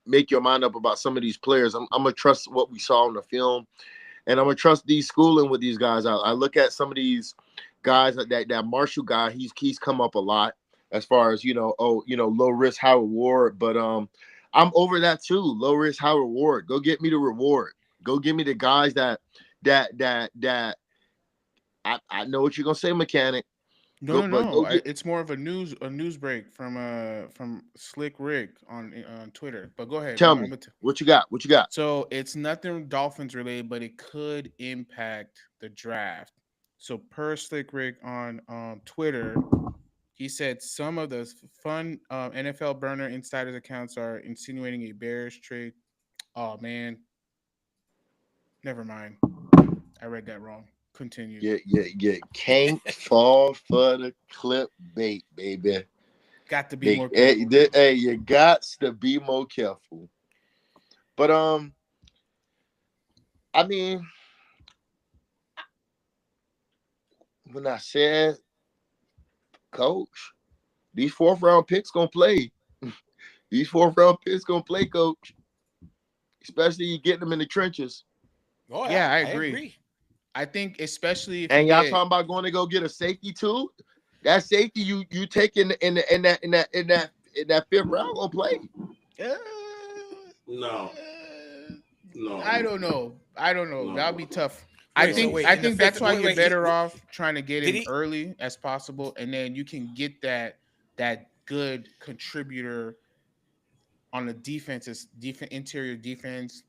make your mind up about some of these players. I'm gonna trust what we saw in the film, and I'm gonna trust these schooling with these guys. I look at some of these guys, that Marshall guy. He's come up a lot as far as low risk, high reward. But I'm over that too. Low risk, high reward. Go get me the reward. Go give me the guys that I know what you're gonna say, mechanic. No, no, Go no. get, It's more of a news break from Slick Rick on Twitter. But go ahead. tell me what you got. What you got? So it's nothing Dolphins related, but it could impact the draft. So per Slick Rick on Twitter, he said some of the fun NFL burner insiders accounts are insinuating a Bears trade. Oh man, never mind. I read that wrong. Continue. You can't fall for the clickbait, baby. Got to be more careful. Hey, you got to be more careful. But I mean, when I said, Coach, these 4th-round picks gonna play. These 4th-round picks gonna play, Coach. Especially you get them in the trenches. Oh Yeah, I agree. I think especially if And you y'all get, talking about going to go get a safety too. That safety you take in that 5th round gonna play. No. I don't know. No. That'll be tough. Wait, I think so wait, I in the think that's fifth- why wait, you're wait, better he- off trying to get did in he- early as possible, and then you can get that good contributor on the interior defense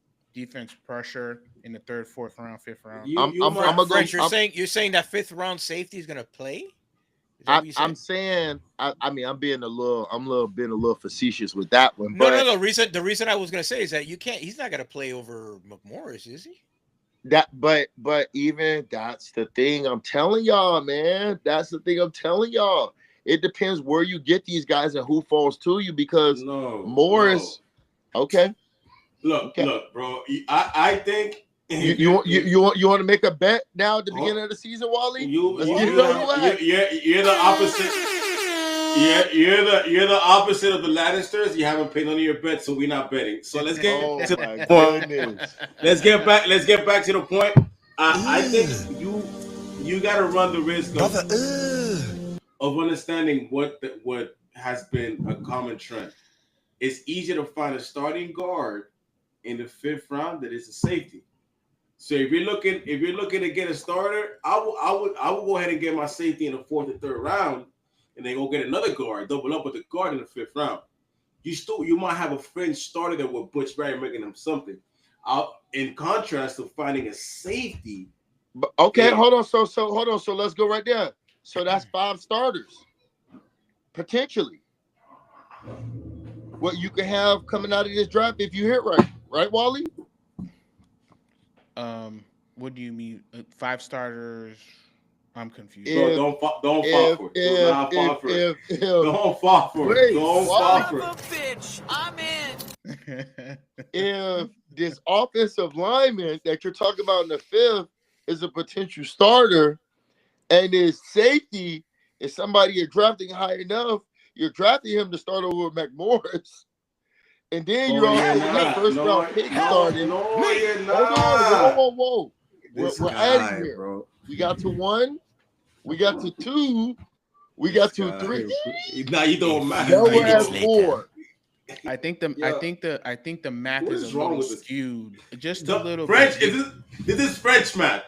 pressure in the 3rd, 4th round, 5th round. I'm gonna French, go. you're saying that 5th round safety is gonna play? Is that what you I'm saying. I mean, I'm being a little facetious with that one. No, But no. The reason I was gonna say is that you can't. He's not gonna play over McMorris, is he? but even that's the thing I'm telling y'all, man. That's the thing I'm telling y'all. It depends where you get these guys and who falls to you because Morris. No. Okay. Look, bro. I think you want to make a bet now at the beginning of the season, Wally? You're the opposite. You're the opposite of the Lannisters. You haven't paid none of your bets, so we're not betting. So let's get to the point. Let's get back to the point. I think you got to run the risk of understanding what has been a common trend. It's easier to find a starting guard in the 5th round than it's a safety. So if you're looking to get a starter, I would go ahead and get my safety in the 4th or 3rd round, and then go get another guard, double up with the guard in the 5th round. You might have a fringe starter that with Butch Barry making them something. In contrast to finding a safety. But okay, hold on. So hold on. So let's go right there. So that's 5 starters potentially. What you can have coming out of this draft if you hit right, Wally? What do you mean? 5 starters? I'm confused. Don't fall for it. Don't fall for it. Don't fall for it. Bitch, I'm in. If this offensive lineman that you're talking about in the 5th is a potential starter, and his safety is somebody you're drafting high enough, you're drafting him to start over McMorris. And then you're also with that 1st round pick starting. No, you're not. Whoa. We're adding here. Bro. We got to 1. We got to 2. We got to 3. Now you don't matter. Now we're at 4. I think the math is a little skewed. Just a little French. bit. This is French math.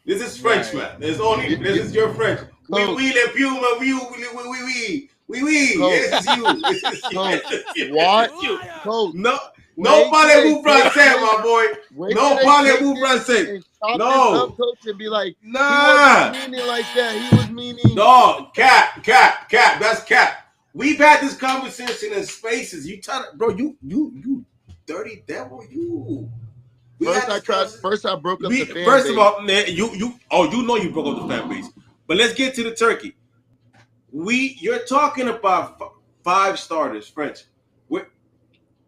This is French math. This is your French. Oui, le piuma, oui. This is you. What? No. No parlez-vous français, my boy. No parlez-vous français. No. Coach and be like, nah. He wasn't meaning like that. He was meaning. No, cap. That's cap. We've had this conversation in spaces. You bro. You dirty devil. You. First I broke up the fan First base. of all, man, you know you broke up the fan base. But let's get to the turkey. You're talking about 5 starters, French.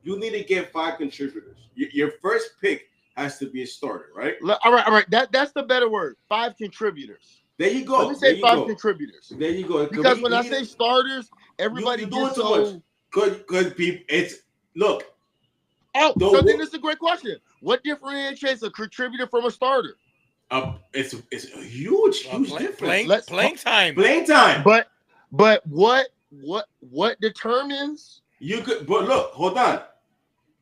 You need to get 5 contributors. Your first pick has to be a starter, right? All right. That's the better word. 5 contributors. There you go. Let me say 5 contributors. There you go. Because when I say starters, everybody gets so. Because people, look. Oh, so then it's a great question. What differentiates a contributor from a starter? It's a huge difference. Playing time. Playing time. But what determines? But look, hold on.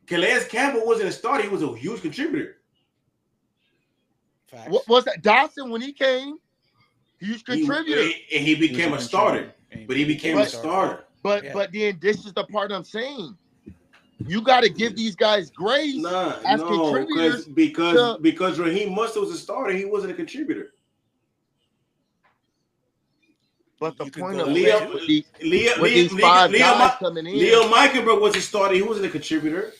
Calais Campbell wasn't a starter. He was a huge contributor. What was that? Dawson, when he came, he was contributor. He became a starter. But he became a starter. But then this is the part I'm saying. You got to give these guys grace as contributors. Because Raheem Mostert was a starter, he wasn't a contributor. But the point of Leo Meikenberg was a starter. He wasn't a contributor.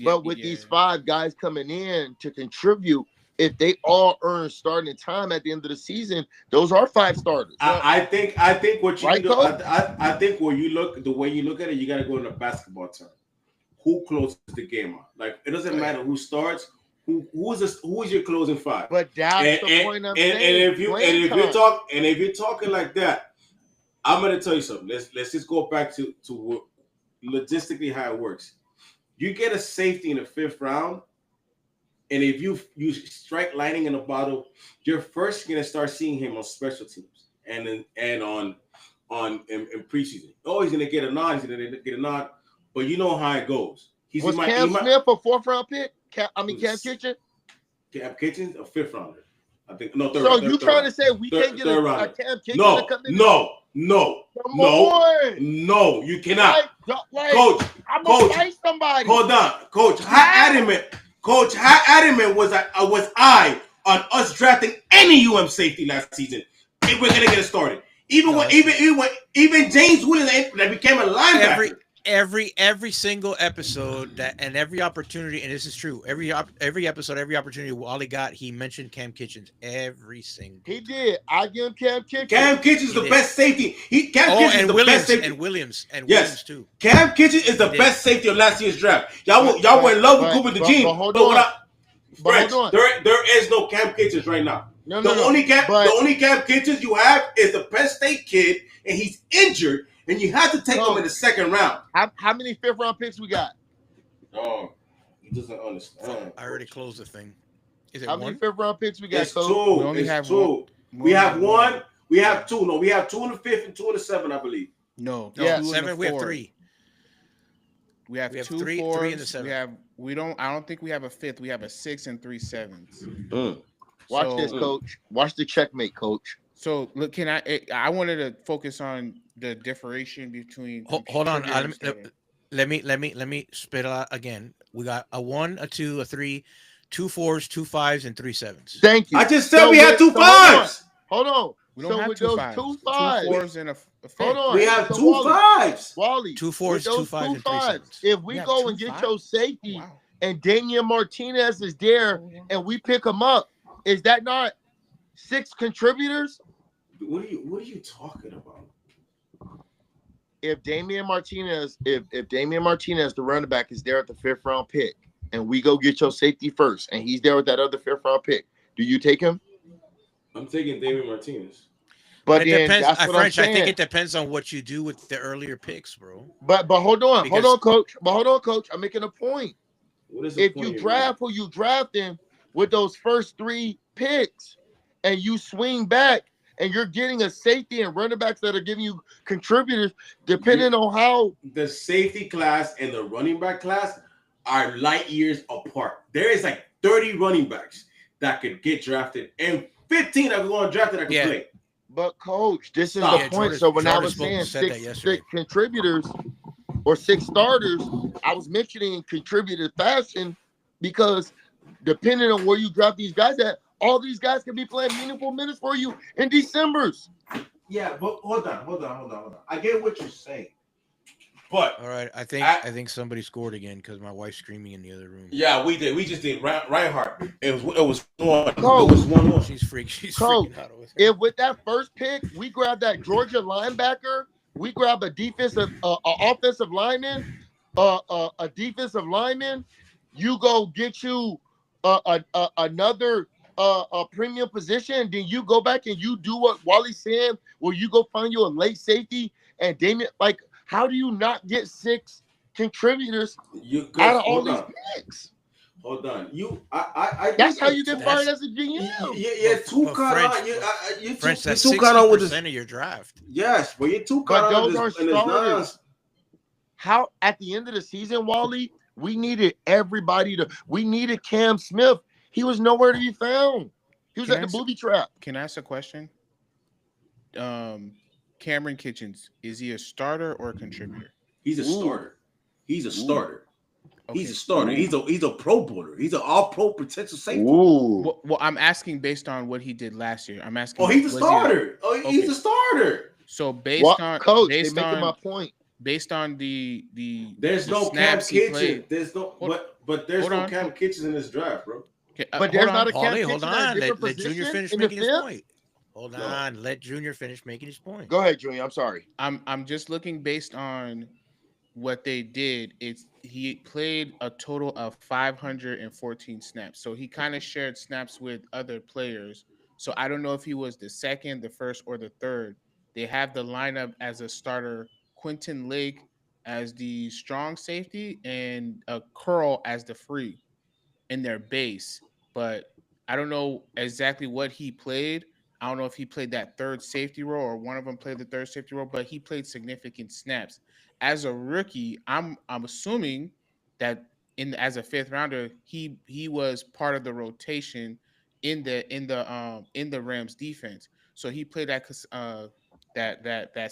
But with these 5 guys coming in to contribute, if they all earn starting time at the end of the season, those are 5 starters. I think what you do, I think where you look, the way you look at it, you got to go in a basketball term. Who closes the game out? Like, it doesn't matter who starts. Who is your closing 5? But that's the point I'm saying. If you're talking like that, I'm gonna tell you something. Let's just go back to logistically how it works. You get a safety in the 5th round, and if you strike lightning in a bottle, you're first gonna start seeing him on special teams and in preseason. Oh, he's gonna get a nod. He's gonna get a nod. But you know how it goes. Was Cam Smith a 4th round pick? Cam Kitchen? Cam Kitchen, a 5th rounder. I think no. So you trying to say we can't get a Cam Kitchen to come in? No, you cannot. Coach, I'm gonna fight somebody. Hold on, Coach. How adamant was I on us drafting any UM safety last season if we're gonna get it started? Even James Williams that became a linebacker. Every single episode and every opportunity, and this is true. Every episode, every opportunity Wally got, he mentioned Cam Kitchens. Every single. He did. I give him Cam Kitchens. Cam Kitchens is the best safety. Cam Kitchens is the best safety. And Williams too. Cam Kitchens is the best safety of last year's draft. Y'all were in love with Cooper DeJean. There is no Cam Kitchens right now. The only Cam Kitchens you have is the Penn State kid, and he's injured. And you have to take him in the 2nd round. How many 5th round picks we got? Oh, he doesn't understand. I already closed the thing. Is it how many 5th round picks we got? It's 2. We only have 2. We have 1. We have 2. No, we have 2 in the 5th and 2 in the 7th, I believe. No, 7. We have 3. We have 2 3 in the 7th. I don't think we have a 5th. We have a 6 and 3 7s. Watch this, Coach. Watch the checkmate, Coach. So look, I wanted to focus on the differentiation between. Hold on, let me spit it out again. We got a 1, a 2, a 3, 2 4s, 2 5s, and 3 7s. Thank you. I just said we had 2 5s. Hold on. We don't have 2 5s. 2 5s. 2 4s and a 5. Hold on. We have 2 5s. Wally. 2 4s, 2 5s, and 3 7s. If we go and get your safety and Damian Martinez is there and we pick him up, is that not 6 contributors? What are you talking about? If Damian Martinez, the running back, is there at the 5th round pick, and we go get your safety first, and he's there with that other 5th round pick, do you take him? I'm taking Damian Martinez. But it then depends. that's what I'm saying. I think it depends on what you do with the earlier picks, bro. But hold on, Coach. I'm making a point. If you draft who you drafting with those first 3 picks, and you swing back, and you're getting a safety and running backs that are giving you contributors, depending on how the safety class and the running back class are light years apart. There is like 30 running backs that could get drafted, and 15 that are going drafted that can play. But Coach, this is the point. So when I was saying 6 contributors or 6 starters, I was mentioning in contributor fashion because depending on where you draft these guys at, all these guys can be playing meaningful minutes for you in December's. Yeah, but hold on. I get what you're saying. But all right, I think somebody scored again because my wife's screaming in the other room. Yeah, we did. We just did. Reinhardt. It was 1. Coach, it was 1. She's freaking out. If with that first pick we grab that Georgia linebacker, we grab a defensive, offensive lineman, a defensive lineman. You go get you another. A premium position, then you go back and you do what Wally's saying, where you go find you a late safety and Damian. Like, how do you not get 6 contributors out of all these picks? Hold on, I that's how you get fired as a GM. Yeah, too caught on. French, that's 60% of your draft. Yes, but you're too caught on. Those are starters. How at the end of the season, Wally, we needed everybody to. We needed Cam Smith. He was nowhere to be found. He was Can at I the ask, booby trap. can I ask a question? Cameron Kitchens, is he a starter or a contributor? He's a Ooh. starter. He's a Ooh. starter. Okay. He's a starter. He's a pro bowler. He's an all pro potential safety. Ooh. Well, I'm asking based on what he did last year. I'm asking. Oh, he's a was he starter. He's Okay. a starter. So What, coach? They based making my on point. based on the There's the no Cam snaps he Kitchen. played. There's no Hold- but there's hold no on. Cam Kitchens in this draft, bro. Okay, But hold there's on. not a Cam Hold Kitchen at a on. different Let Junior position finish in the making his fifth. point. Hold No. on. Let Junior finish making his point. Go ahead, Junior. I'm sorry. I'm just looking based on what they did. He played a total of 514 snaps. So he kind of shared snaps with other players. So I don't know if he was the second, the first, or the third. They have the lineup as a starter, Quentin Lake as the strong safety, and Curl as the free in their base, but I don't know exactly what he played. I don't know if he played that third safety role or one of them played the third safety role, but he played significant snaps. As a rookie, I'm assuming that as a fifth rounder, he was part of the rotation in the Rams defense. So he played that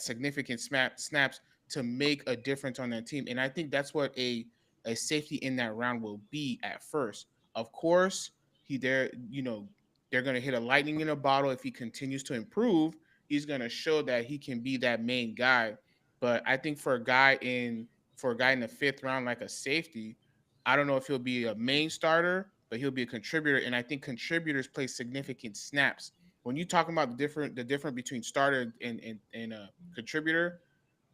significant snaps to make a difference on that team. And I think that's what a safety in that round will be at first. Of course, they're going to hit a lightning in a bottle if he continues to improve. He's going to show that he can be that main guy. But I think for a guy in the fifth round like a safety, I don't know if he'll be a main starter, but he'll be a contributor. And I think contributors play significant snaps. When you talk about the difference between starter and a contributor,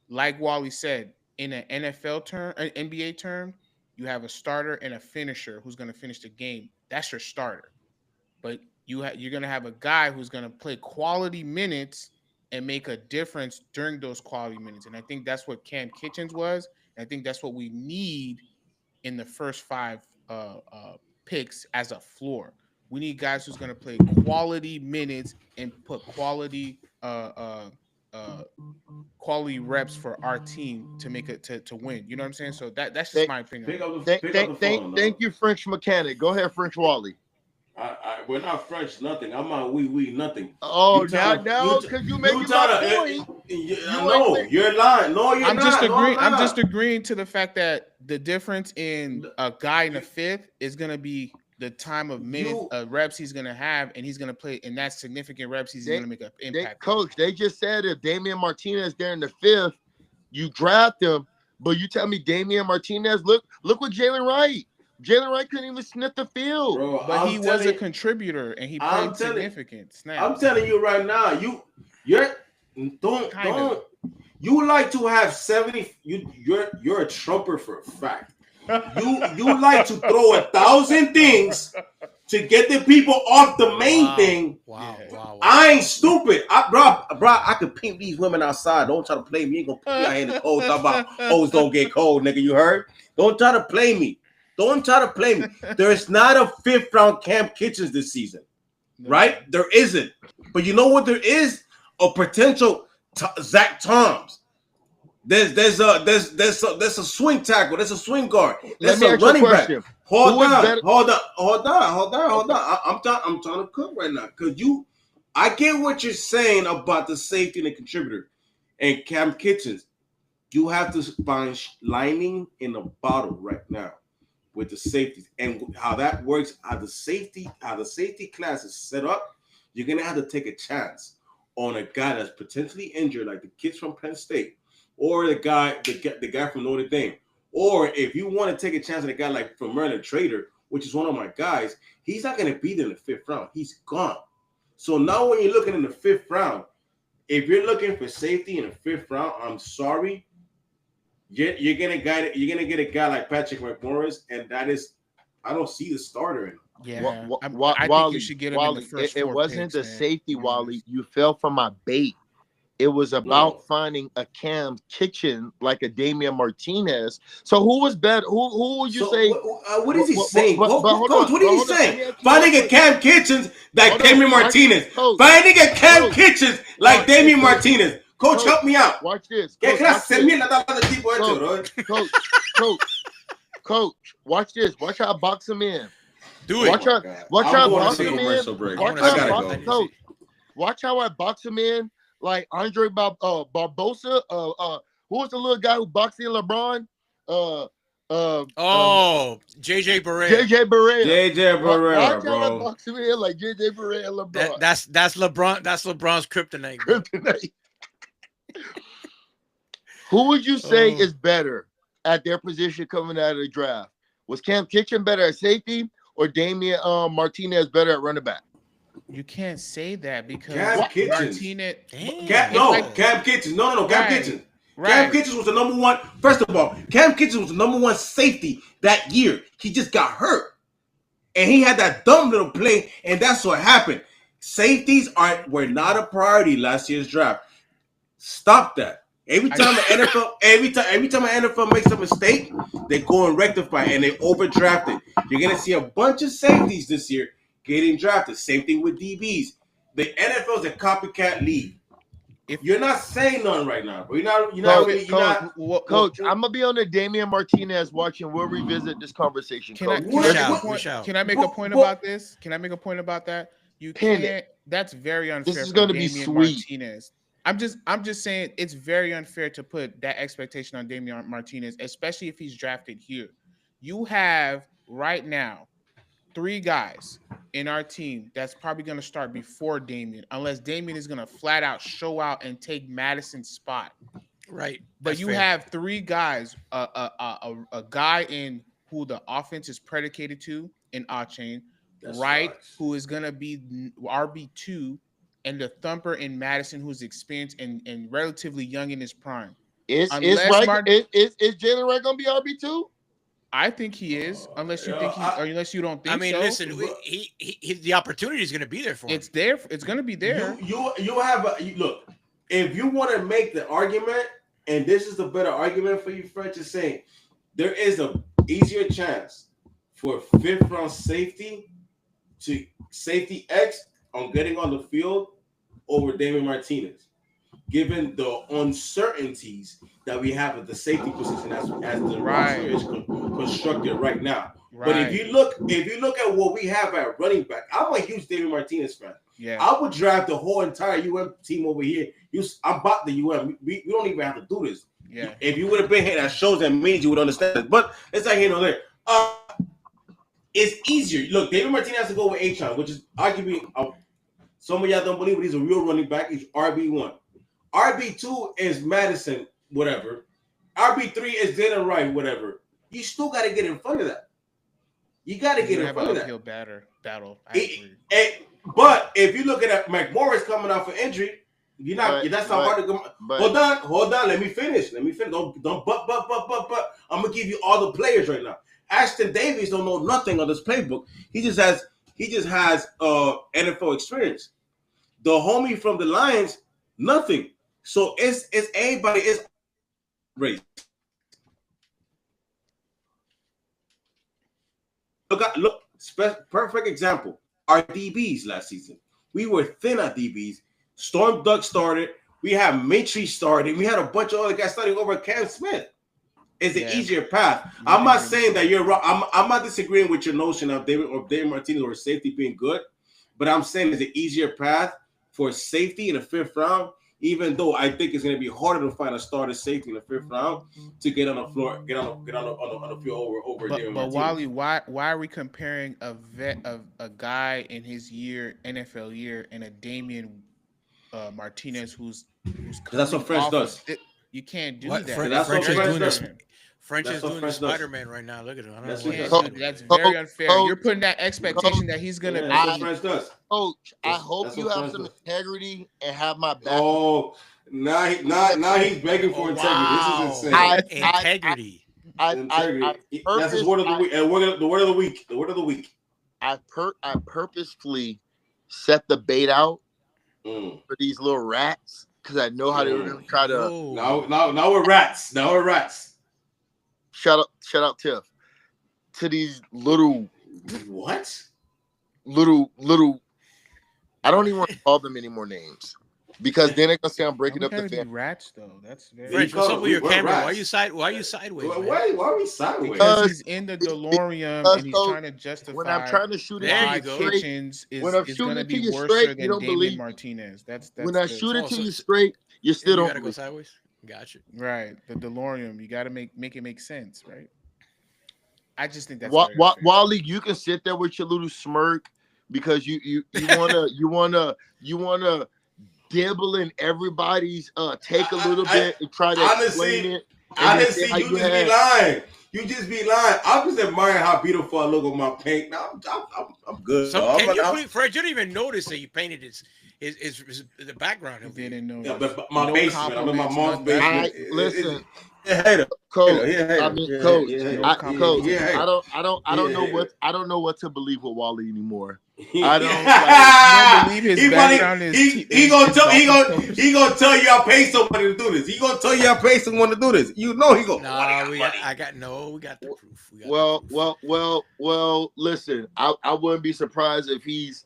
like Wally said, in an NFL term, an NBA term, you have a starter and a finisher who's going to finish the game. That's your starter. But you're going to have a guy who's going to play quality minutes and make a difference during those quality minutes. And I think that's what Cam Kitchens was. And I think that's what we need in the first five picks as a floor. We need guys who's going to play quality minutes and put quality reps for our team to make it to win. You know what I'm saying? So that's just my opinion. Pick up the phone. Thank you, French mechanic. Go ahead, French Wally. We're not French, nothing. I'm not we nothing. Oh, now, because you making my point. No, you're lying. No, you're not. I'm just agreeing to the fact that the difference in a guy in the fifth is going to be the time of minutes, reps he's going to have, and he's going to play, and that's significant reps he's going to make an impact. Coach, they just said if Damian Martinez there in the fifth, you draft him, but you tell me Damian Martinez, look what Jalen Wright. Jalen Wright couldn't even sniff the field. Bro, but he was a contributor and he played significant snaps. I'm telling you right now, you like to have 70. You're a trumper for a fact. You like to throw 1,000 things to get the people off the main thing. Wow. I ain't stupid. Bro, I could pimp these women outside. Don't try to play me. You ain't gonna put me out here in the cold. Talk about hoes don't get cold, nigga. You heard? Don't try to play me. Don't try to play me. There is not a fifth round Cam Kitchens this season, right? There isn't. But you know what? There is a potential Zach Toms. There's a swing tackle. There's a swing guard. There's a running back. Hold on. I'm trying to cook right now because I get what you're saying about the safety and the contributor and Cam Kitchens. You have to find lining in a bottle right now with the safeties and how that works. How the safety class is set up. You're gonna have to take a chance on a guy that's potentially injured, like the kids from Penn State, or the guy from Notre Dame. Or if you want to take a chance on a guy like from Maryland Trader, which is one of my guys, he's not going to be there in the fifth round. He's gone. So now when you're looking in the fifth round, if you're looking for safety in the fifth round, I'm sorry, you're gonna get a guy like Patrick McMorris, and that is, I don't see the starter in him. Yeah, I think you should get him in the first it four wasn't picks, the man. safety, Wally. You fell for my bait. It was about finding a Cam Kitchen like a Damian Martinez. So who was better? Who would you say? What is he saying? Coach, What is he saying? Finding a Cam Kitchens like Damian Martinez. Finding a Cam Kitchens like Damian Martinez. Coach, help me out. Watch this. Coach, watch this. Watch how I box him in. Do it. Watch out, God. watch I'm out, going to box see him in. commercial break. Watch I out, gotta box go. coach. Watch how I box him in, like Andre Barbosa. Who was the little guy who boxed in LeBron? JJ Barea. JJ Barea. JJ Barrera, Watch how I bro. box him in like JJ Barea and LeBron. That's LeBron. That's LeBron's kryptonite. Bro. Kryptonite. Who would you say Oh. is better at their position coming out of the draft? Was Cam Kitchen better at safety or Damian Martinez better at running back? You can't say that because Cam Kitchens. Martinez. Damn. Cam Kitchens. No, Cam Right. Kitchens. Right. Cam Kitchens was the number one. First of all, Cam Kitchens was the number one safety that year. He just got hurt. And he had that dumb little play, and that's what happened. Safeties were not a priority last year's draft. Stop that. Every time an NFL makes a mistake, they go and rectify and they overdraft it. You're gonna see a bunch of safeties this year getting drafted. Same thing with DBs. The NFL is a copycat league. If you're not saying none right now, but Coach, I'm gonna be on the Damian Martinez watching. We'll revisit this conversation. Can I make a point about this? Can I make a point about that? You can't. That's very unfair. This is gonna be sweet. Martinez. I'm just saying it's very unfair to put that expectation on Damian Martinez, especially if he's drafted here. You have right now 3 guys in our team that's probably going to start before Damian, unless Damian is going to flat out show out and take Madison's spot. Right. But you have 3 guys, a guy in who the offense is predicated to in Achane, right? Sucks. Who is going to be RB2, and the thumper in Madison, who's experienced and relatively young in his prime. Is Jalen Wright gonna be RB2? I think he is, unless you think or unless you don't think. I mean, so. listen, the opportunity is going to be there for him. It's there. It's going to be there. You have look. If you want to make the argument, and this is the better argument for you, Fred, to say there is a easier chance for 5th round safety X on getting on the field over Damian Martinez, given the uncertainties that we have at the safety position as the roster is constructed right now. Right. But if you look at what we have at running back, I'm a huge Damian Martinez fan. Yeah, I would draft the whole entire UM team over here. I'm about the UM. We don't even have to do this. Yeah. If you would have been here, that shows that means you would understand it. But it's not here nor there. It's easier. Look, David Martinez has to go with Achane, which is arguably some of y'all don't believe it. He's a real running back. He's RB1. RB2 is Madison, whatever. RB3 is Jalen Wright, whatever. You still got to get in front of that. You got to get in front of that. Uphill battle. But if you look at McMorris coming out for injury, that's not hard to go. Hold on. Let me finish. Don't but. I'm gonna give you all the players right now. Ashton Davies don't know nothing on this playbook. He just has NFL experience. The homie from the Lions, nothing. So it's everybody is race. Look, perfect example. Our DBs last season. We were thin at DBs. Storm Duck started. We had Mitchie starting. We had a bunch of other guys starting over Cam Smith. It's an easier path. I'm not saying that you're wrong. I'm not disagreeing with your notion of David Martinez or safety being good, but I'm saying it's an easier path for safety in the 5th round, even though I think it's going to be harder to find a starter safety in the 5th round to get on the floor, get on the field over David Martinez. But Wally, why are we comparing a guy in his NFL year and a Damian Martinez who's that's what French does. You can't do that. French is doing the Spider-Man right now. Look at him. That's very unfair. You're putting that expectation that he's gonna. That's what French does. Coach, I hope you have some integrity and have my back. Oh, now he's begging for integrity. Wow. This is insane. Integrity. That's his word of the week. And the word of the week. The word of the week. I purposefully set the bait out for these little rats because I know how they were going to try to. Now we're rats. Now we're rats. Shout out, Tiff. To these little. What? Little. I don't even want to call them any more names. because then they're gonna say I'm Why breaking we up the gotta be family. rats though? That's very French, what's up with your We're camera? Why are rats. you sideways? Why are we sideways? because Because he's in the DeLorean because and he's coach, trying to when I'm justify trying to shoot it to There why you you go. straight, Kitchens when I'm is shooting gonna it to be you worse straight, you than don't Damien believe me. Martinez. That's When I the shoot it Oh, to so you straight, you still you don't gotta go believe. sideways. Gotcha. right. The DeLorean. You gotta make it make sense, right? I just think that's Wa- very Wa- unfair. Wally, you can sit there with your little smirk because you wanna dibble in everybody's take a little bit and try to explain it and then say Honestly, how you you just be had. lying. You just be lying. I'm just admiring how beautiful I look with my paint. Now I'm good. Can you believe, Fred? You didn't even notice that you painted his the background. You Over here. didn't know. Yeah, but my basement. I'm in my mom's basement. Listen, Hater. coach. Hater. I mean, coach. No Coach. compliment. I don't know Yeah. I don't know what to believe with Wally anymore. I don't believe his background is he gonna tell Dolphins he gonna tell you I paid somebody to do this. He gonna tell you I paid someone to do this. You know he gonna. No, we got the proof. We got the proof. Well. Listen, I wouldn't be surprised if he's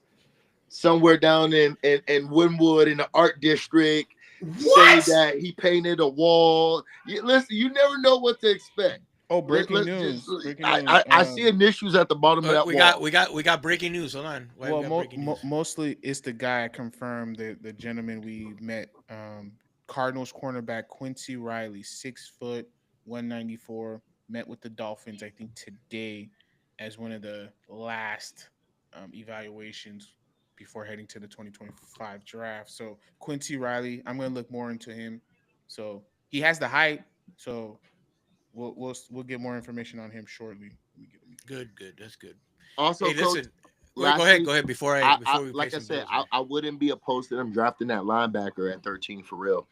somewhere down in Wynwood in the art district. Say that he painted a wall. Listen, you never know what to expect. Oh, breaking news! I see initials at the bottom of that wall. We got breaking news. Hold on. Mostly it's the guy I confirmed, the gentleman we met, Cardinals cornerback Quincy Riley, 6 foot, 194, met with the Dolphins I think today as one of the last evaluations before heading to the 2025 draft. So Quincy Riley, I'm gonna look more into him. So he has the height. So we'll get more information on him shortly. Good. That's good. Also, hey, Coach, listen. Go ahead. Before we like I said, I wouldn't be opposed to them drafting that linebacker at 13 for real.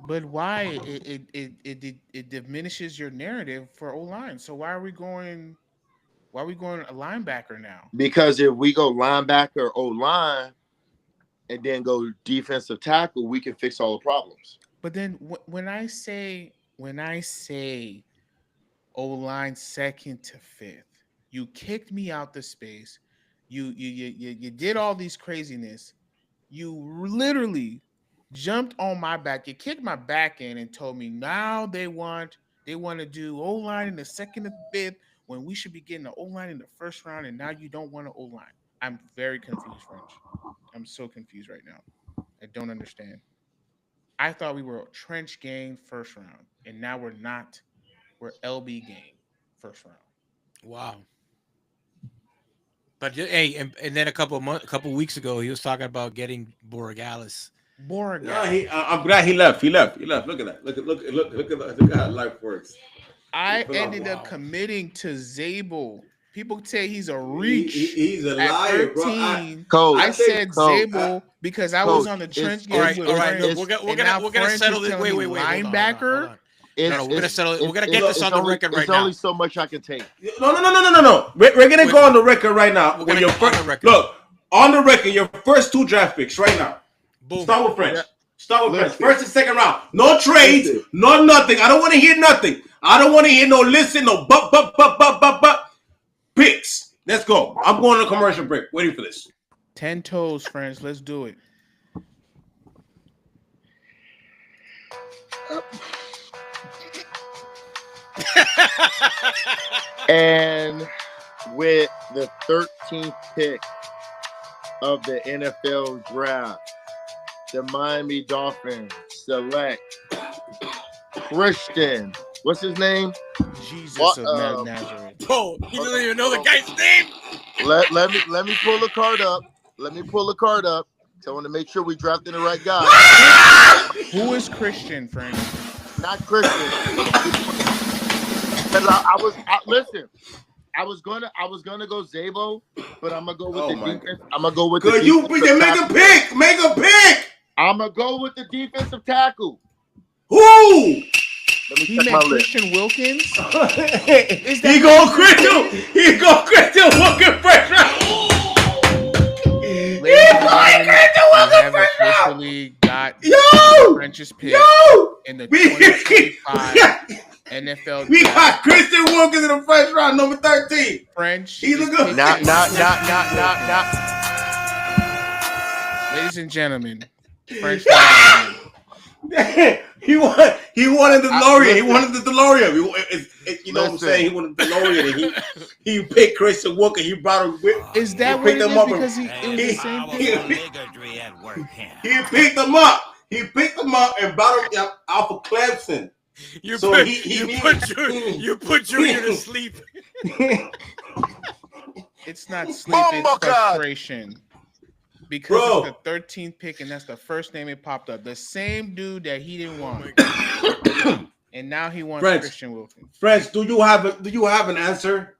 But why it diminishes your narrative for O-line? So why are we going a linebacker now? Because if we go linebacker O-line and then go defensive tackle, we can fix all the problems. But then when I say O-line second to fifth, you kicked me out the space. You did all these craziness. You literally jumped on my back. You kicked my back in and told me now they want to do O-line in the second and fifth when we should be getting the O-line in the first round, and now you don't want an O-line. I'm very confused, French. I'm so confused right now. I don't understand. I thought we were trench game first round, and now we're not. We're LB game first round. Wow. But hey, and then a couple weeks ago, he was talking about getting Borregales. No, I'm glad he left. He left. Look at that. Look at how life works. I ended up committing to Zabel. People say he's a reach. He's a at liar, 13, bro. I said Zabel because I was on the trench game. All right. We're gonna settle this. Wait. Linebacker. Hold on. No, we're gonna settle it. We're gonna get this on the record right now. There's only so much I can take. No. We're gonna go on the record right now. Look, on the record, your first 2 draft picks right now. Boom. Start with French. First and second round. No trades. No nothing. I don't want to hear nothing. I don't want to hear no listen. No but picks. Let's go. I'm going on a commercial break. Waiting for this. 10 toes, friends. Let's do it. And with the 13th pick of the NFL draft, the Miami Dolphins select Christian. What's his name? Jesus of Nazareth. Oh, he doesn't even know the guy's name. Let me pull the card up. So I want to make sure we drafted the right guy. Who is Christian, Frank? Not Christian. Because I was gonna go Zabo, but I'm gonna go with the defense. I'm gonna go with the defensive Make a pick. I'm gonna go with the defensive tackle. Who? Let me He check met my list. Christian Wilkins. He go Christian Wilkins fresh round. Officially got French's pick in the 2025 NFL. We got Christian Wilkins in the first round, number 13. French. He's a good. Not. Ladies and gentlemen, French fries. he wanted the DeLorean. He listen. wanted the DeLorean. You know what I'm Listen. saying? He wanted the DeLorean, and he picked Christian Walker. He brought him. Is that he what picked it him is? up Because it was the same thing. He picked them up. He picked them up and brought them out for Clemson. You So put Junior to sleep. It's not sleep. It's frustration. Because it's the 13th pick, and that's the first name it popped up. The same dude that he didn't want, and now he wants Christian Wilkins. French, do you have an answer?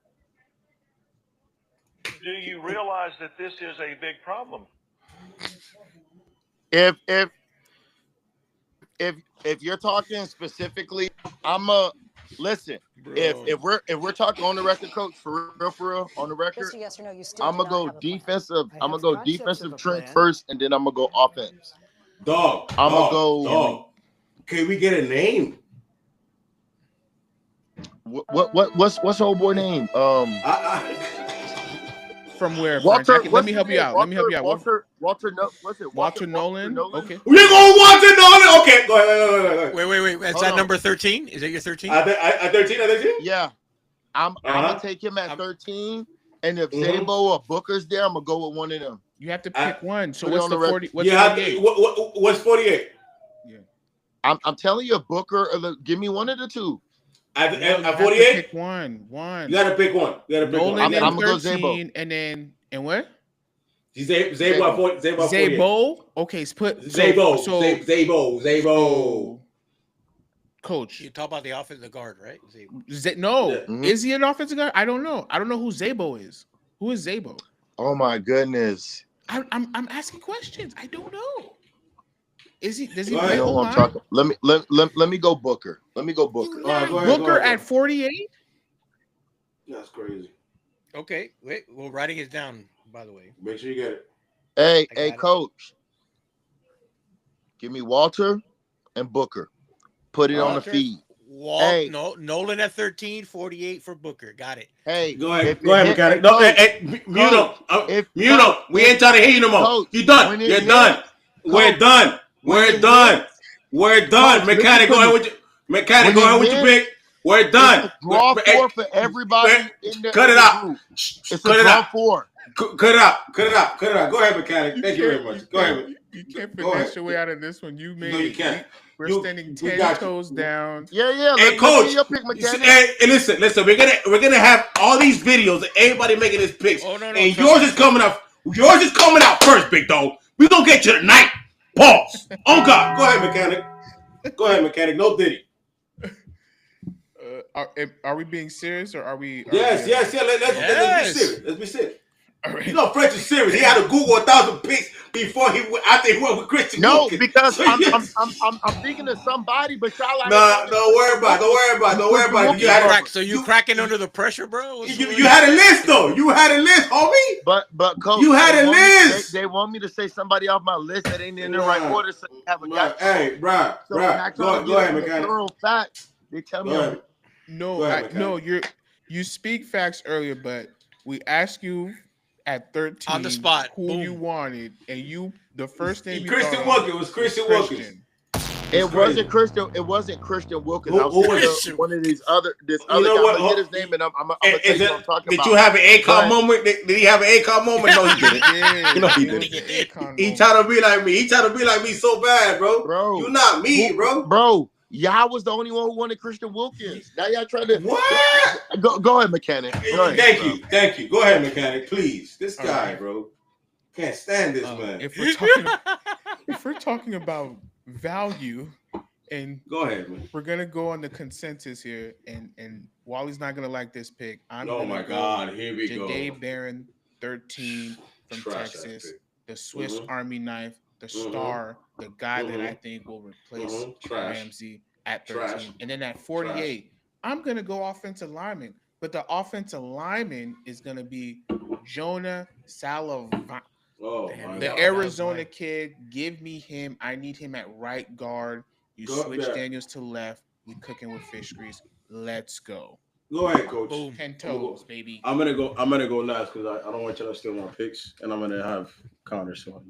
Do you realize that this is a big problem? If you're talking specifically, listen. Bro. If we're talking on the record, coach, for real, on the record, Yes or no, you still I'm gonna go defensive. I'm gonna go defensive trench first, and then I'm gonna go offense. Dog. Can we get a name? What's old boy name? From where? Walter. Let me help you out. Walter. Walter Nolan. Okay. We're going Walter Nolan. Okay. Go ahead. Wait. Is that number 13? Is that your 13? At 13? Yeah. I'm gonna take him at 13. And if Zabo or Booker's there, I'm gonna go with one of them. You have to pick one. So what's the 40? What's 48? What's 48? Yeah. I'm telling you, Booker. Give me one of the two. At 48? Pick one. You gotta pick one. Nolan I'm gonna go 13, Zabo. and what? Zabo at 48. Zabo? Okay, put Zabo. So, coach. You talk about the offensive guard, right? No. Mm-hmm. Is he an offensive guard? I don't know. I don't know who Zabo is. Who is Zabo? Oh my goodness. I'm asking questions. I don't know. Does he I play know who I'm talking. Let me go Booker. Let me go Booker. All right, go ahead, Booker at 48? That's crazy. Okay, wait. We're writing it down, by the way. Make sure you get it. Hey, coach. Give me Walter and Booker. Put it on the feed. Nolan at 13, 48 for Booker. Got it. Hey, go ahead, mechanic. No, mute him. Mute him. We ain't trying to hear you no more. Coach, you're done. You're done. We're done. We're done. Mechanic, go ahead with your pick. We're done. Draw four for everybody. Cut it out. It's a draw four. Cut it out. Go ahead, mechanic. Thank you very much. Go ahead. You can't finesse your way out of this one. You made No, you can't. We're standing 10 toes down. Yeah. Hey, coach. Pick, hey, listen. We're gonna have all these videos of everybody making his picks. No, and yours is coming up. Yours is coming out first, big dog. We gonna get you tonight. Pause. Oh God. Go ahead, mechanic. No Diddy. Are we being serious or are we? Yes. Let's be serious. Let's be serious. All right. You know, French is serious. He had to Google 1,000 picks after he went with Christian. No, Wilkins. because I'm thinking of somebody, but y'all like. Don't worry about it. So you cracking under the pressure, bro? You had a list though. You had a list, homie. But coach, you had a list. They want me to say somebody off my list that ain't in the right order. So have a guy. Hey, bro. Go ahead, mechanic. Fact. They tell me. No. You speak facts earlier, but we asked you at 13 on the spot who you wanted, and the first name you Christian Wilkins. It was Christian Wilkins. It wasn't Christian Wilkins. I was one of these other guy. I'm gonna get his name, and I'm gonna tell you what I'm talking about. Did you have an ACON moment? Did he have an ACON moment? No, he didn't. He didn't. He tried to be like me. He tried to be like me so bad, bro. You not me, bro. Bro, y'all was the only one who wanted Christian Wilkins. Now y'all trying to what? Go ahead, mechanic. Thank you. Go ahead, mechanic. Please, this guy, bro. Can't stand this man. If we're talking about value, and go ahead, man. We're gonna go on the consensus here, and Wally's not gonna like this pick. Oh my God, here we go. Ja'Day Barron, 13 from Texas, the Swiss Army knife, the star, the guy that I think will replace Ramsey at 13, and then at 48, I'm gonna go offensive lineman, but the offensive lineman is gonna be Jonah Salavon. The Arizona kid, give me him. I need him at right guard. You switch Daniels to left. We cooking with fish grease. Let's go. Go ahead, coach. Boom. 10 toes, baby. I'm gonna go last because I don't want y'all to steal my picks, and I'm gonna have Connor. So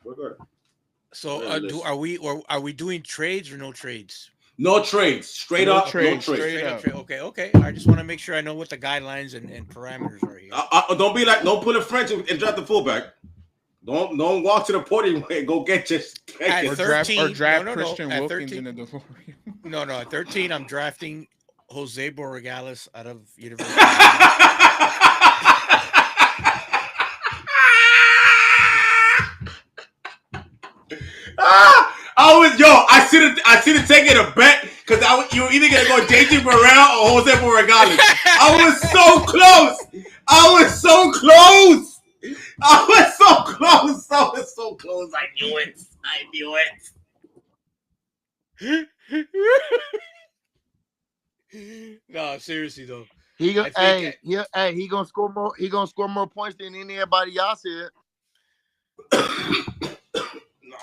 go ahead. So are we doing trades or no trades? No trades. Straight No up, trades, no trades. straight up. Okay. I just want to make sure I know what the guidelines and parameters are here. Don't be like, don't put a French and draft the fullback. Don't walk to the podium and go get your. At Or 13, draft no. Christian At Wilkins 13, in the DeLorean. no. At 13, I'm drafting Jose Borregales out of University. I should have taken a bet because you were either gonna go JT Burrell or Jose Borregales. I was so close. I was so close. I knew it. No, seriously though. He I think he gonna score more. He gonna score more points than anybody else here.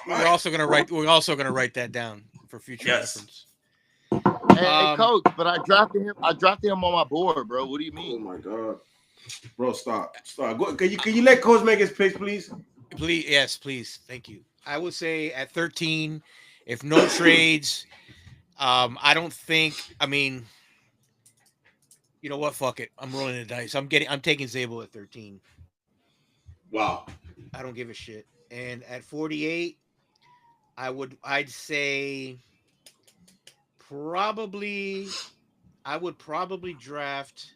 We're also gonna write that down for future reference. Hey, coach, but I drafted him. I drafted him on my board, bro. What do you mean? Oh my god, bro, stop. Go, can you let coach make his picks, please? Please. Thank you. I would say at 13, if no trades, I don't think. I mean, you know what? Fuck it. I'm rolling the dice. I'm taking Zabel at 13. Wow. I don't give a shit. And at 48, I'd say I would probably draft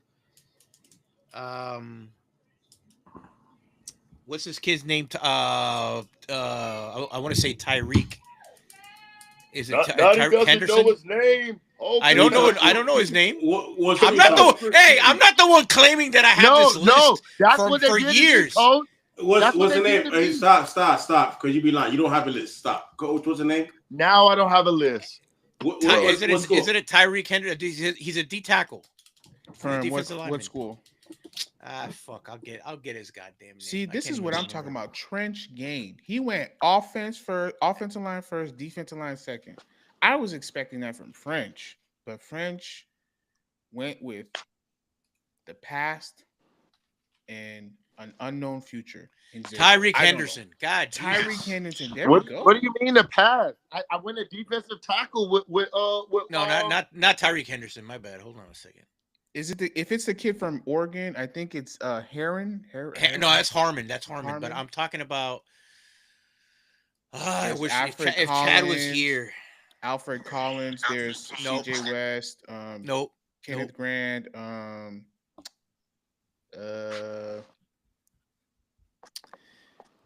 what's this kid's name? I want to say Tyreek. Is it Tyreek Henderson? Know his name. Okay. I don't know his name. I'm not the one claiming that I have this list that's what they for did years. What's the name? Hey, stop. Because you be lying. You don't have a list. Stop. Coach, what's the name? Now I don't have a list. Is it a Tyreek Henderson? He's a D tackle. From what school? Fuck. I'll get his goddamn name. See, this is what I'm talking about. Trench Gain. He went offensive line first, defensive line second. I was expecting that from French, but French went with the past and an unknown future. Tyreek Henderson. God, Tyreek Henderson. There we go. What do you mean the past? I went a defensive tackle with No, not Tyreek Henderson. My bad. Hold on a second. Is it if it's the kid from Oregon? I think it's Heron. No, that's Harmon. That's Harmon. But I'm talking about. I wish if Chad was here. Alfred Collins. There's CJ West. Nope. Kenneth Grant.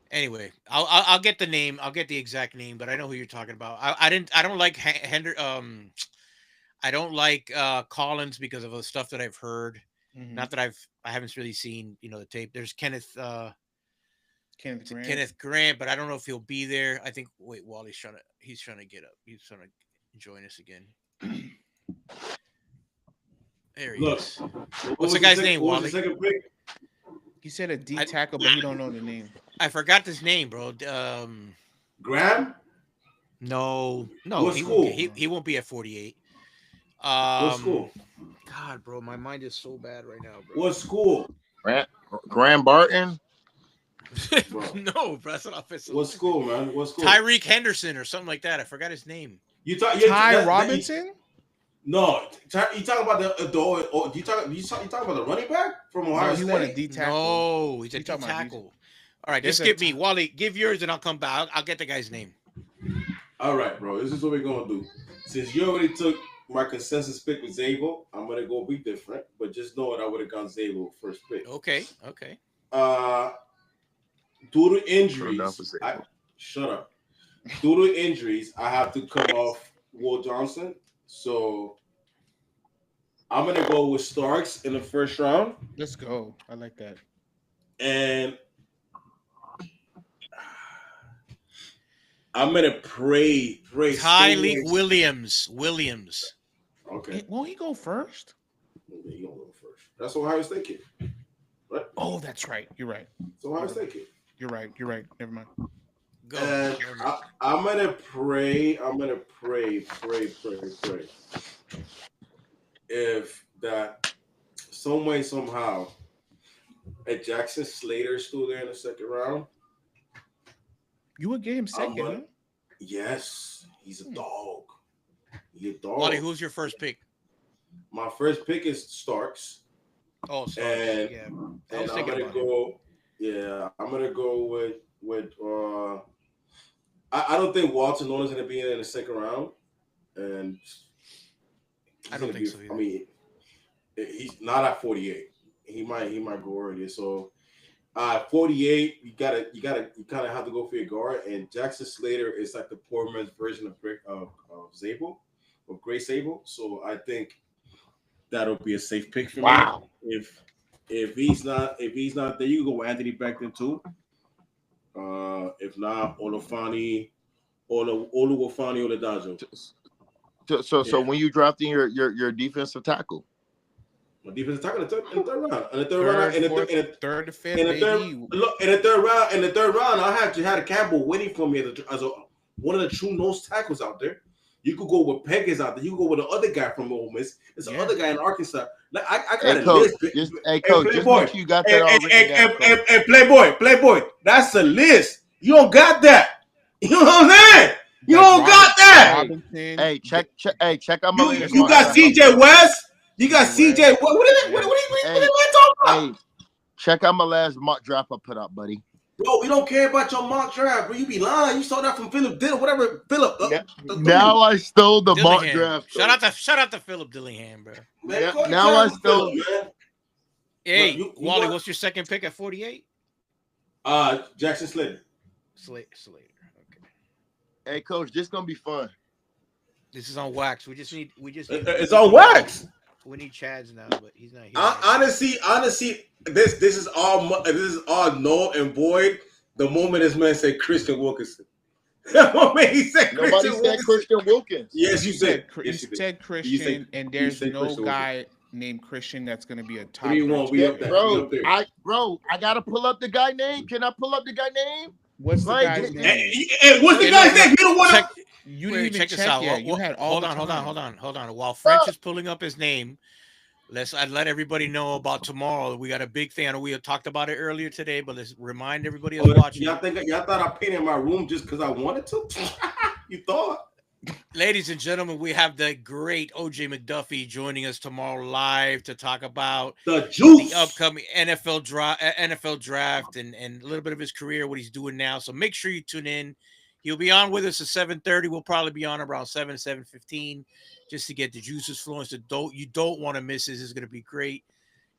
Anyway, I'll get the name. I'll get the exact name, but I know who you're talking about. I don't like I don't like Collins because of the stuff that I've heard. Mm-hmm. Not that I haven't really seen the tape. There's Kenneth Grant, but I don't know if he'll be there. I think Wally's trying to get up. He's trying to join us again. There he is. What's the guy's name, Wally? He said a D tackle, but he don't know the name. I forgot his name, bro. Graham? No. He won't be at 48. What school? God, bro, my mind is so bad right now, bro. What school? Graham Barton? No, bro, that's an offensive. What school, man? What school? Tyreek Henderson or something like that. I forgot his name. Ty Robinson? No, you talking about you talking about the running back from Ohio State? He won a D tackle. No, he's a D tackle. All right, just give me Wally. Give yours, and I'll come back. I'll get the guy's name. All right, bro. This is what we're gonna do. Since you already took my consensus pick with Zabel, I'm gonna go be different. But just know that I would have gone Zabel first pick. Okay. Due to injuries, shut up. Due to injuries, I have to come off Will Johnson. So I'm gonna go with Starks in the first round. Let's go. I like that. And I'm gonna pray. Tyreek Williams. Okay. Won't he go first? He gonna go first. That's what I was thinking. Right? Oh, that's right. You're right. So I was thinking. You're right. Never mind. Go. And I'm gonna pray. If that some way, somehow, if Jackson Slater is still there in the second round, you would get him second. Yes, he's a dog. He's a dog. Wally, who's your first pick? My first pick is Starks. Oh, Starks. And Yeah, I was and I'm thinking gonna about go. Yeah, I'm gonna go with. I don't think Walter Nolan's gonna be in the second round, and I don't think so either. I mean, he's not at 48. He might go earlier. So 48, you kind of have to go for your guard. And Jackson Slater is like the poor man's version of Zabel, of Gray Sable. So I think that'll be a safe pick for Wow. me. If he's not there, you can go with Anthony Beckton too. If not, Olufani Oladajo. So Yeah. when you drafting your defensive tackle, My defensive tackle in the third round. In the third round, I had a Campbell waiting for me as one of the true nose tackles out there. You could go with Peggers out there. You could go with the other guy from Ole Miss. There's another guy in Arkansas. Like, I got a list. Coach, just make sure you got that already down. Hey, Playboy, that's a list. You don't got that. You know what I'm saying? You don't got that. Hey, check out my list. You got CJ West. You got CJ. What am I talking about? Hey, check out my last mock draft I put out, buddy. Bro, we don't care about your mock draft, bro. You be lying. You saw that from Philip Dill, whatever. Philip. Now I stole the mock Dillingham. draft. Shout out to Philip Dillingham, bro. Man, now I stole. Hey, Wally, what's your second pick at 48? Jackson Slater. Slater. Okay. Hey, Coach, this gonna be fun. This is on wax. We just need. It's on wax. We need Chad's now, but he's not here. Honestly, this is all null and void. The moment this man said Christian Wilkinson. The moment he said Nobody said Christian Wilkins. Yes, you said. You said Christian, and there's no guy named Christian that's going to be a top. We up there. Bro, I gotta pull up the guy name. Can I pull up the guy name? What's the guy's name? Hey, what's the guy's name? You don't want to. You didn't even check out. Yet. You had all. Hold on. While French is pulling up his name, I'd let everybody know about tomorrow. We got a big thing. I know we had talked about it earlier today, but let's remind everybody that's watching. Y'all thought I painted my room just because I wanted to? You thought? Ladies and gentlemen, we have the great OJ McDuffie joining us tomorrow live to talk about the upcoming NFL draft and a little bit of his career, what he's doing now. So make sure you tune in. He'll be on with us at 7:30. We'll probably be on around 7:15 just to get the juices flowing. So you don't want to miss this. It's going to be great.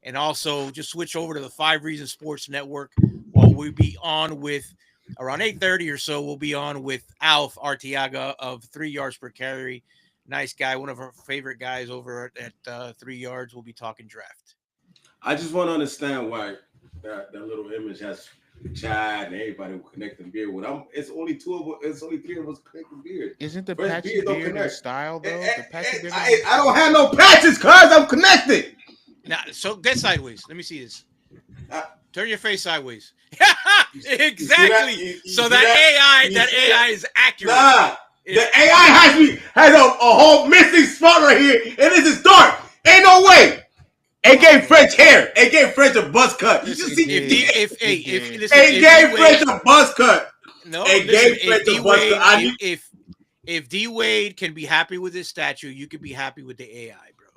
And also just switch over to the 5 Reasons Sports Network while we'll be on with around 8:30 or so. We'll be on with Alf Artiaga of 3 yards per carry. Nice guy. One of our favorite guys over at 3 yards. We'll be talking draft. I just want to understand why that little image has Chad and everybody connecting beard with. It's only 3 of us connecting beard. Isn't the patchy beard a style though? I don't have no patches, cuz I'm connected. Now, so get sideways. Let me see this. Turn your face sideways. Exactly. So that AI is accurate. Nah, the AI has a whole missing spot right here, and this is dark. Ain't no way. It gave French hair. It gave French a buzz cut. You just see it gave French a buzz cut. No, it gave French a buzz cut. If D Wade can be happy with his statue, you can be happy with the AI, bro.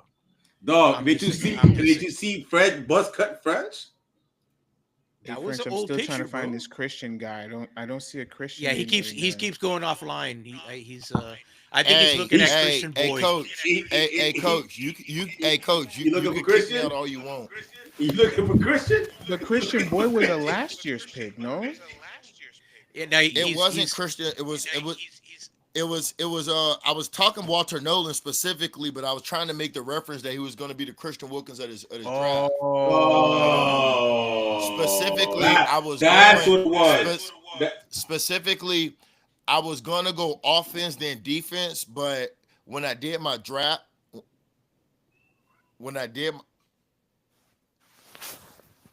Dog, did you see French buzz cut French? That French, was an I'm old still picture, trying to find bro. this Christian guy. I don't see a Christian. Yeah, he keeps going offline. I think he's looking at Christian boy. Coach, you looking for Christian? Out all you want. You looking for Christian? The Christian boy was a last year's pick, no? Yeah, no, it wasn't Christian. It was. I was talking Walter Nolan specifically, but I was trying to make the reference that he was going to be the Christian Wilkins at his draft. Specifically, Specifically, I was going to go offense then defense, but when I did my draft,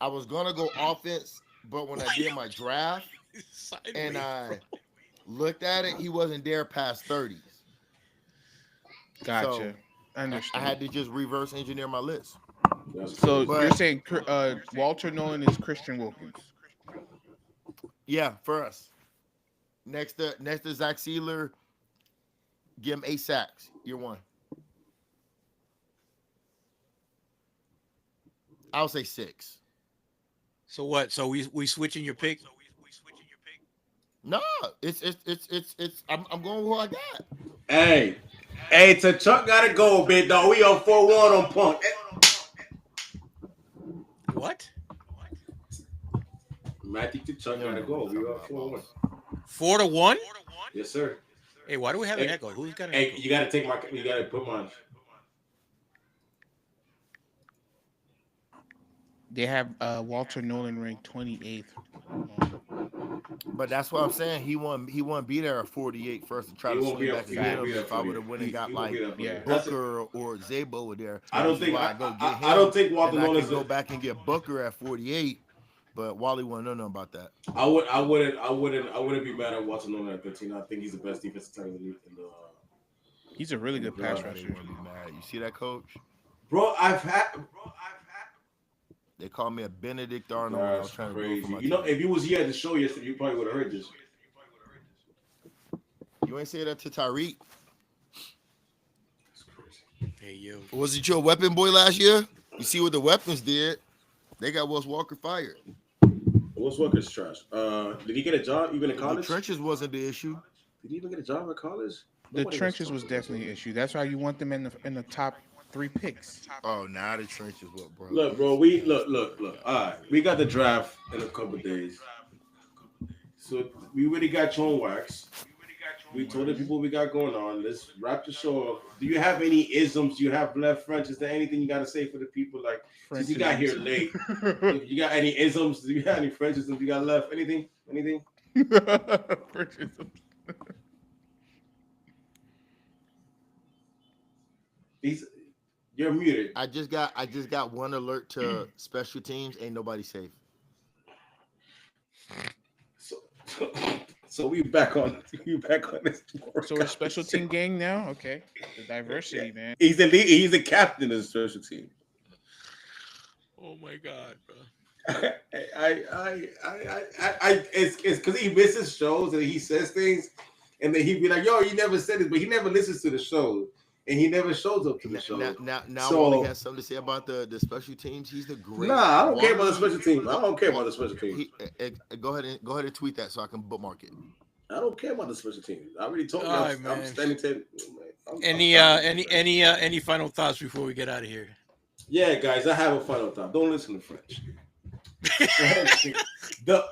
I was going to go offense, but when I did my draft and I looked at it, he wasn't there past 30s. Gotcha. So I understand. I had to just reverse engineer my list. So you're saying Walter Nolan is Christian Wilkins? Yeah, for us. Next to Zach Sealer, give him 8 sacks. Year 1. I'll say 6. So what? So we switching your pick? No, it's I'm going with who I got. Hey, Chuck gotta go, big dog. We on 4-1 on Punk. What? Matthew Chuck gotta go. We on 4-1. 4-1? Yes, sir. Hey, why do we have an echo? Who's got an Hey, echo? you gotta put mine. They have Walter Nolan ranked 28th. But that's what I'm saying. He won't be there at 48 first to try to swing back and get him. If I would have went and got like Booker or Zabo over there, I don't think I go get him. I don't think Walter and I Nolan's can go back and get Booker at 48. But Wally won't know nothing about that. I wouldn't be mad at Walter Nolan at 13. I think he's the best defensive tackle in the He's a really good pass rusher. Be mad. You see that, coach? Bro, They call me a Benedict Arnold. I was trying crazy. to go for my You know, if you was here at the show yesterday, you probably would have heard this. You ain't say that to Tyreek. Hey, yo. Was it your weapon boy last year? You see what the weapons did? They got Wes Walker fired. Wes Walker's trash. Did he get a job even in college? The trenches wasn't the issue. Did he even get a job at college? The trenches was definitely an issue. That's why you want them in the top 3 picks. Oh, now the trenches, what, bro? Look, bro. Look. All right, we got the draft in a couple of days, so we already got you on wax. We told the people we got going on. Let's wrap the show up. Do you have any isms? Do you have left French? Is there anything you got to say for the people? Like, since you got here late, if you got any isms? Do you have any French isms you got left? Anything? You're muted. I just got one alert to special teams. Ain't nobody safe. So we back on this. So a special team gang now? Okay. The diversity, man. He's the lead, he's the captain of the special team. Oh my God, bro. It's because he misses shows and he says things, and then he'd be like, "Yo, you never said this," but he never listens to the show, and he never shows up to the show. Now, so, Wally has something to say about the special teams. He's the great. Nah, I don't care about the special team. I don't care about the special team. Go ahead and tweet that so I can bookmark it. I don't care about the special team. I already told you. Right, I'm standing to. Any final thoughts before we get out of here? Yeah, guys, I have a final thought. Don't listen to French.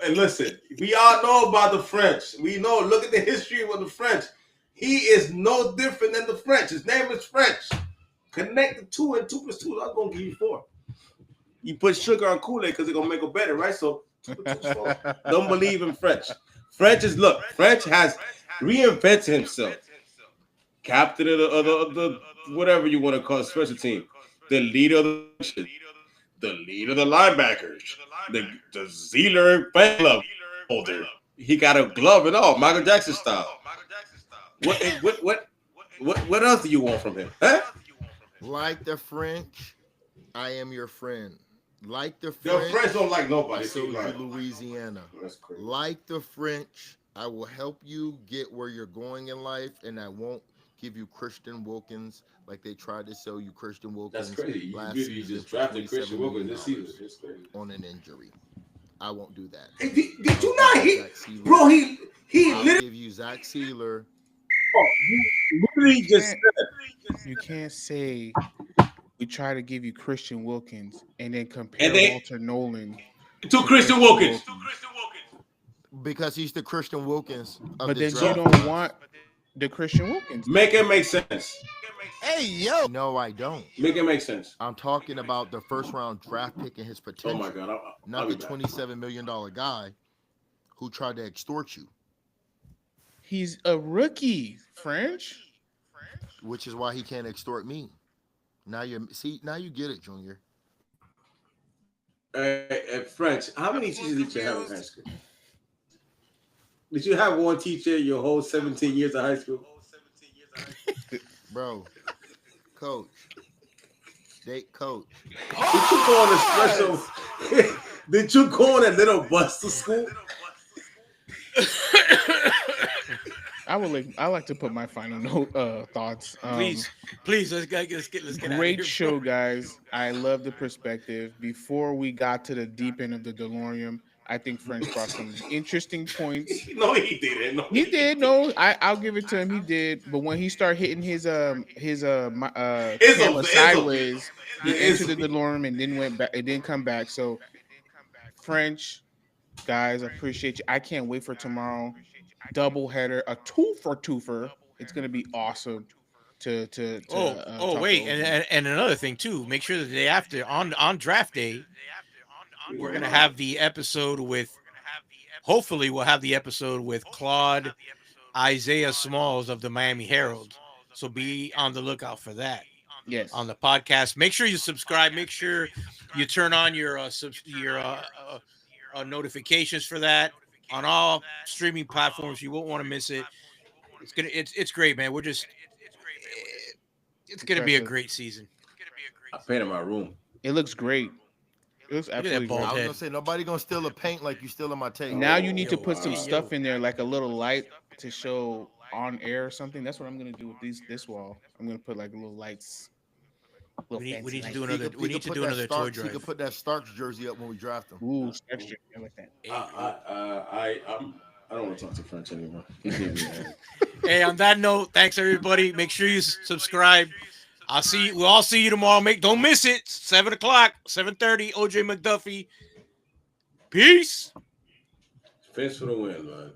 And listen, we all know about the French. We know. Look at the history of the French. He is no different than the French. His name is French. Connect the 2 and 2 plus 2. I'm gonna give you 4. You put sugar on Kool-Aid because it's gonna make it better, right? So 2 plus 2 is 4. Don't believe in French. French has reinvented himself. Captain of the whatever you want to call it, special team. The leader of the linebackers. The Zealer fan club holder. He got a glove and all, Michael Jackson style. What else do you want from him? Huh? Like the French, I am your friend. Like the French don't like nobody. So Louisiana. That's crazy. Like the French, I will help you get where you're going in life, and I won't give you Christian Wilkins like they tried to sell you Christian Wilkins. That's crazy. You just drafted Christian Wilkins this season. That's crazy. On an injury. I won't do that. Hey, did you not hear? Bro, he I'll literally give you Zach Sealer. literally just said. You can't say we try to give you Christian Wilkins and then compare Walter Nolan to Christian Wilkins. Because he's the Christian Wilkins of but the then draft. you don't want the Christian Wilkins. Make it make sense. Hey, yo. No, I don't. Make it make sense. I'm talking about the first round draft pick and his potential. Oh my God. Not the $27 million guy who tried to extort you. He's a rookie, French. Which is why he can't extort me. Now you get it, Junior. French, how many teachers did you have in high school? Did you have one teacher your whole 17 years of high school? Bro, coach. Coach. Did you go on a special? Did you go on a little bus to school? I like to put my final note thoughts. Please, let's get out of Great here, show, bro. guys. I love the perspective. Before we got to the deep end of the DeLorean, I think French brought some interesting points. No, he didn't. No, He did. No, I'll give it to him. He did. But when he started hitting camera sideways, he entered the DeLorean and then went back. It didn't come back. So French guys, I appreciate you. I can't wait for tomorrow. Double header, a twofer. It's gonna be awesome to talk to Wait, OJ. and another thing too. Make sure the day after on draft day, we're gonna have the episode with. Hopefully, we'll have the episode with Claude Isaiah Smalls of the Miami Herald. So be on the lookout for that. Yes. On the podcast. Make sure you subscribe. Make sure you turn on your notifications for that on all streaming platforms. You won't want to miss it. It's great, man. It's gonna be a Impressive. great season. I painted my room. It looks great. It looks Look at that absolutely bald great. I was head. gonna say nobody gonna steal a paint like you stealing my tape. Now you need to Yo, put some wow. stuff in there, like a little light to show on air or something. That's what I'm gonna do with this wall. I'm gonna put like little lights. Little We fancy need to lights. do another. We need to do another toy He drive. could put that Starks jersey up when we draft him. Ooh, extra. I like that. I don't want to talk to French anymore. He gave me a headache. Hey, on that note, thanks everybody. Make sure you subscribe. I'll see you. We'll all see you tomorrow. Don't miss it. 7:00, 7:30. OJ McDuffie. Peace. Fence for the win, man.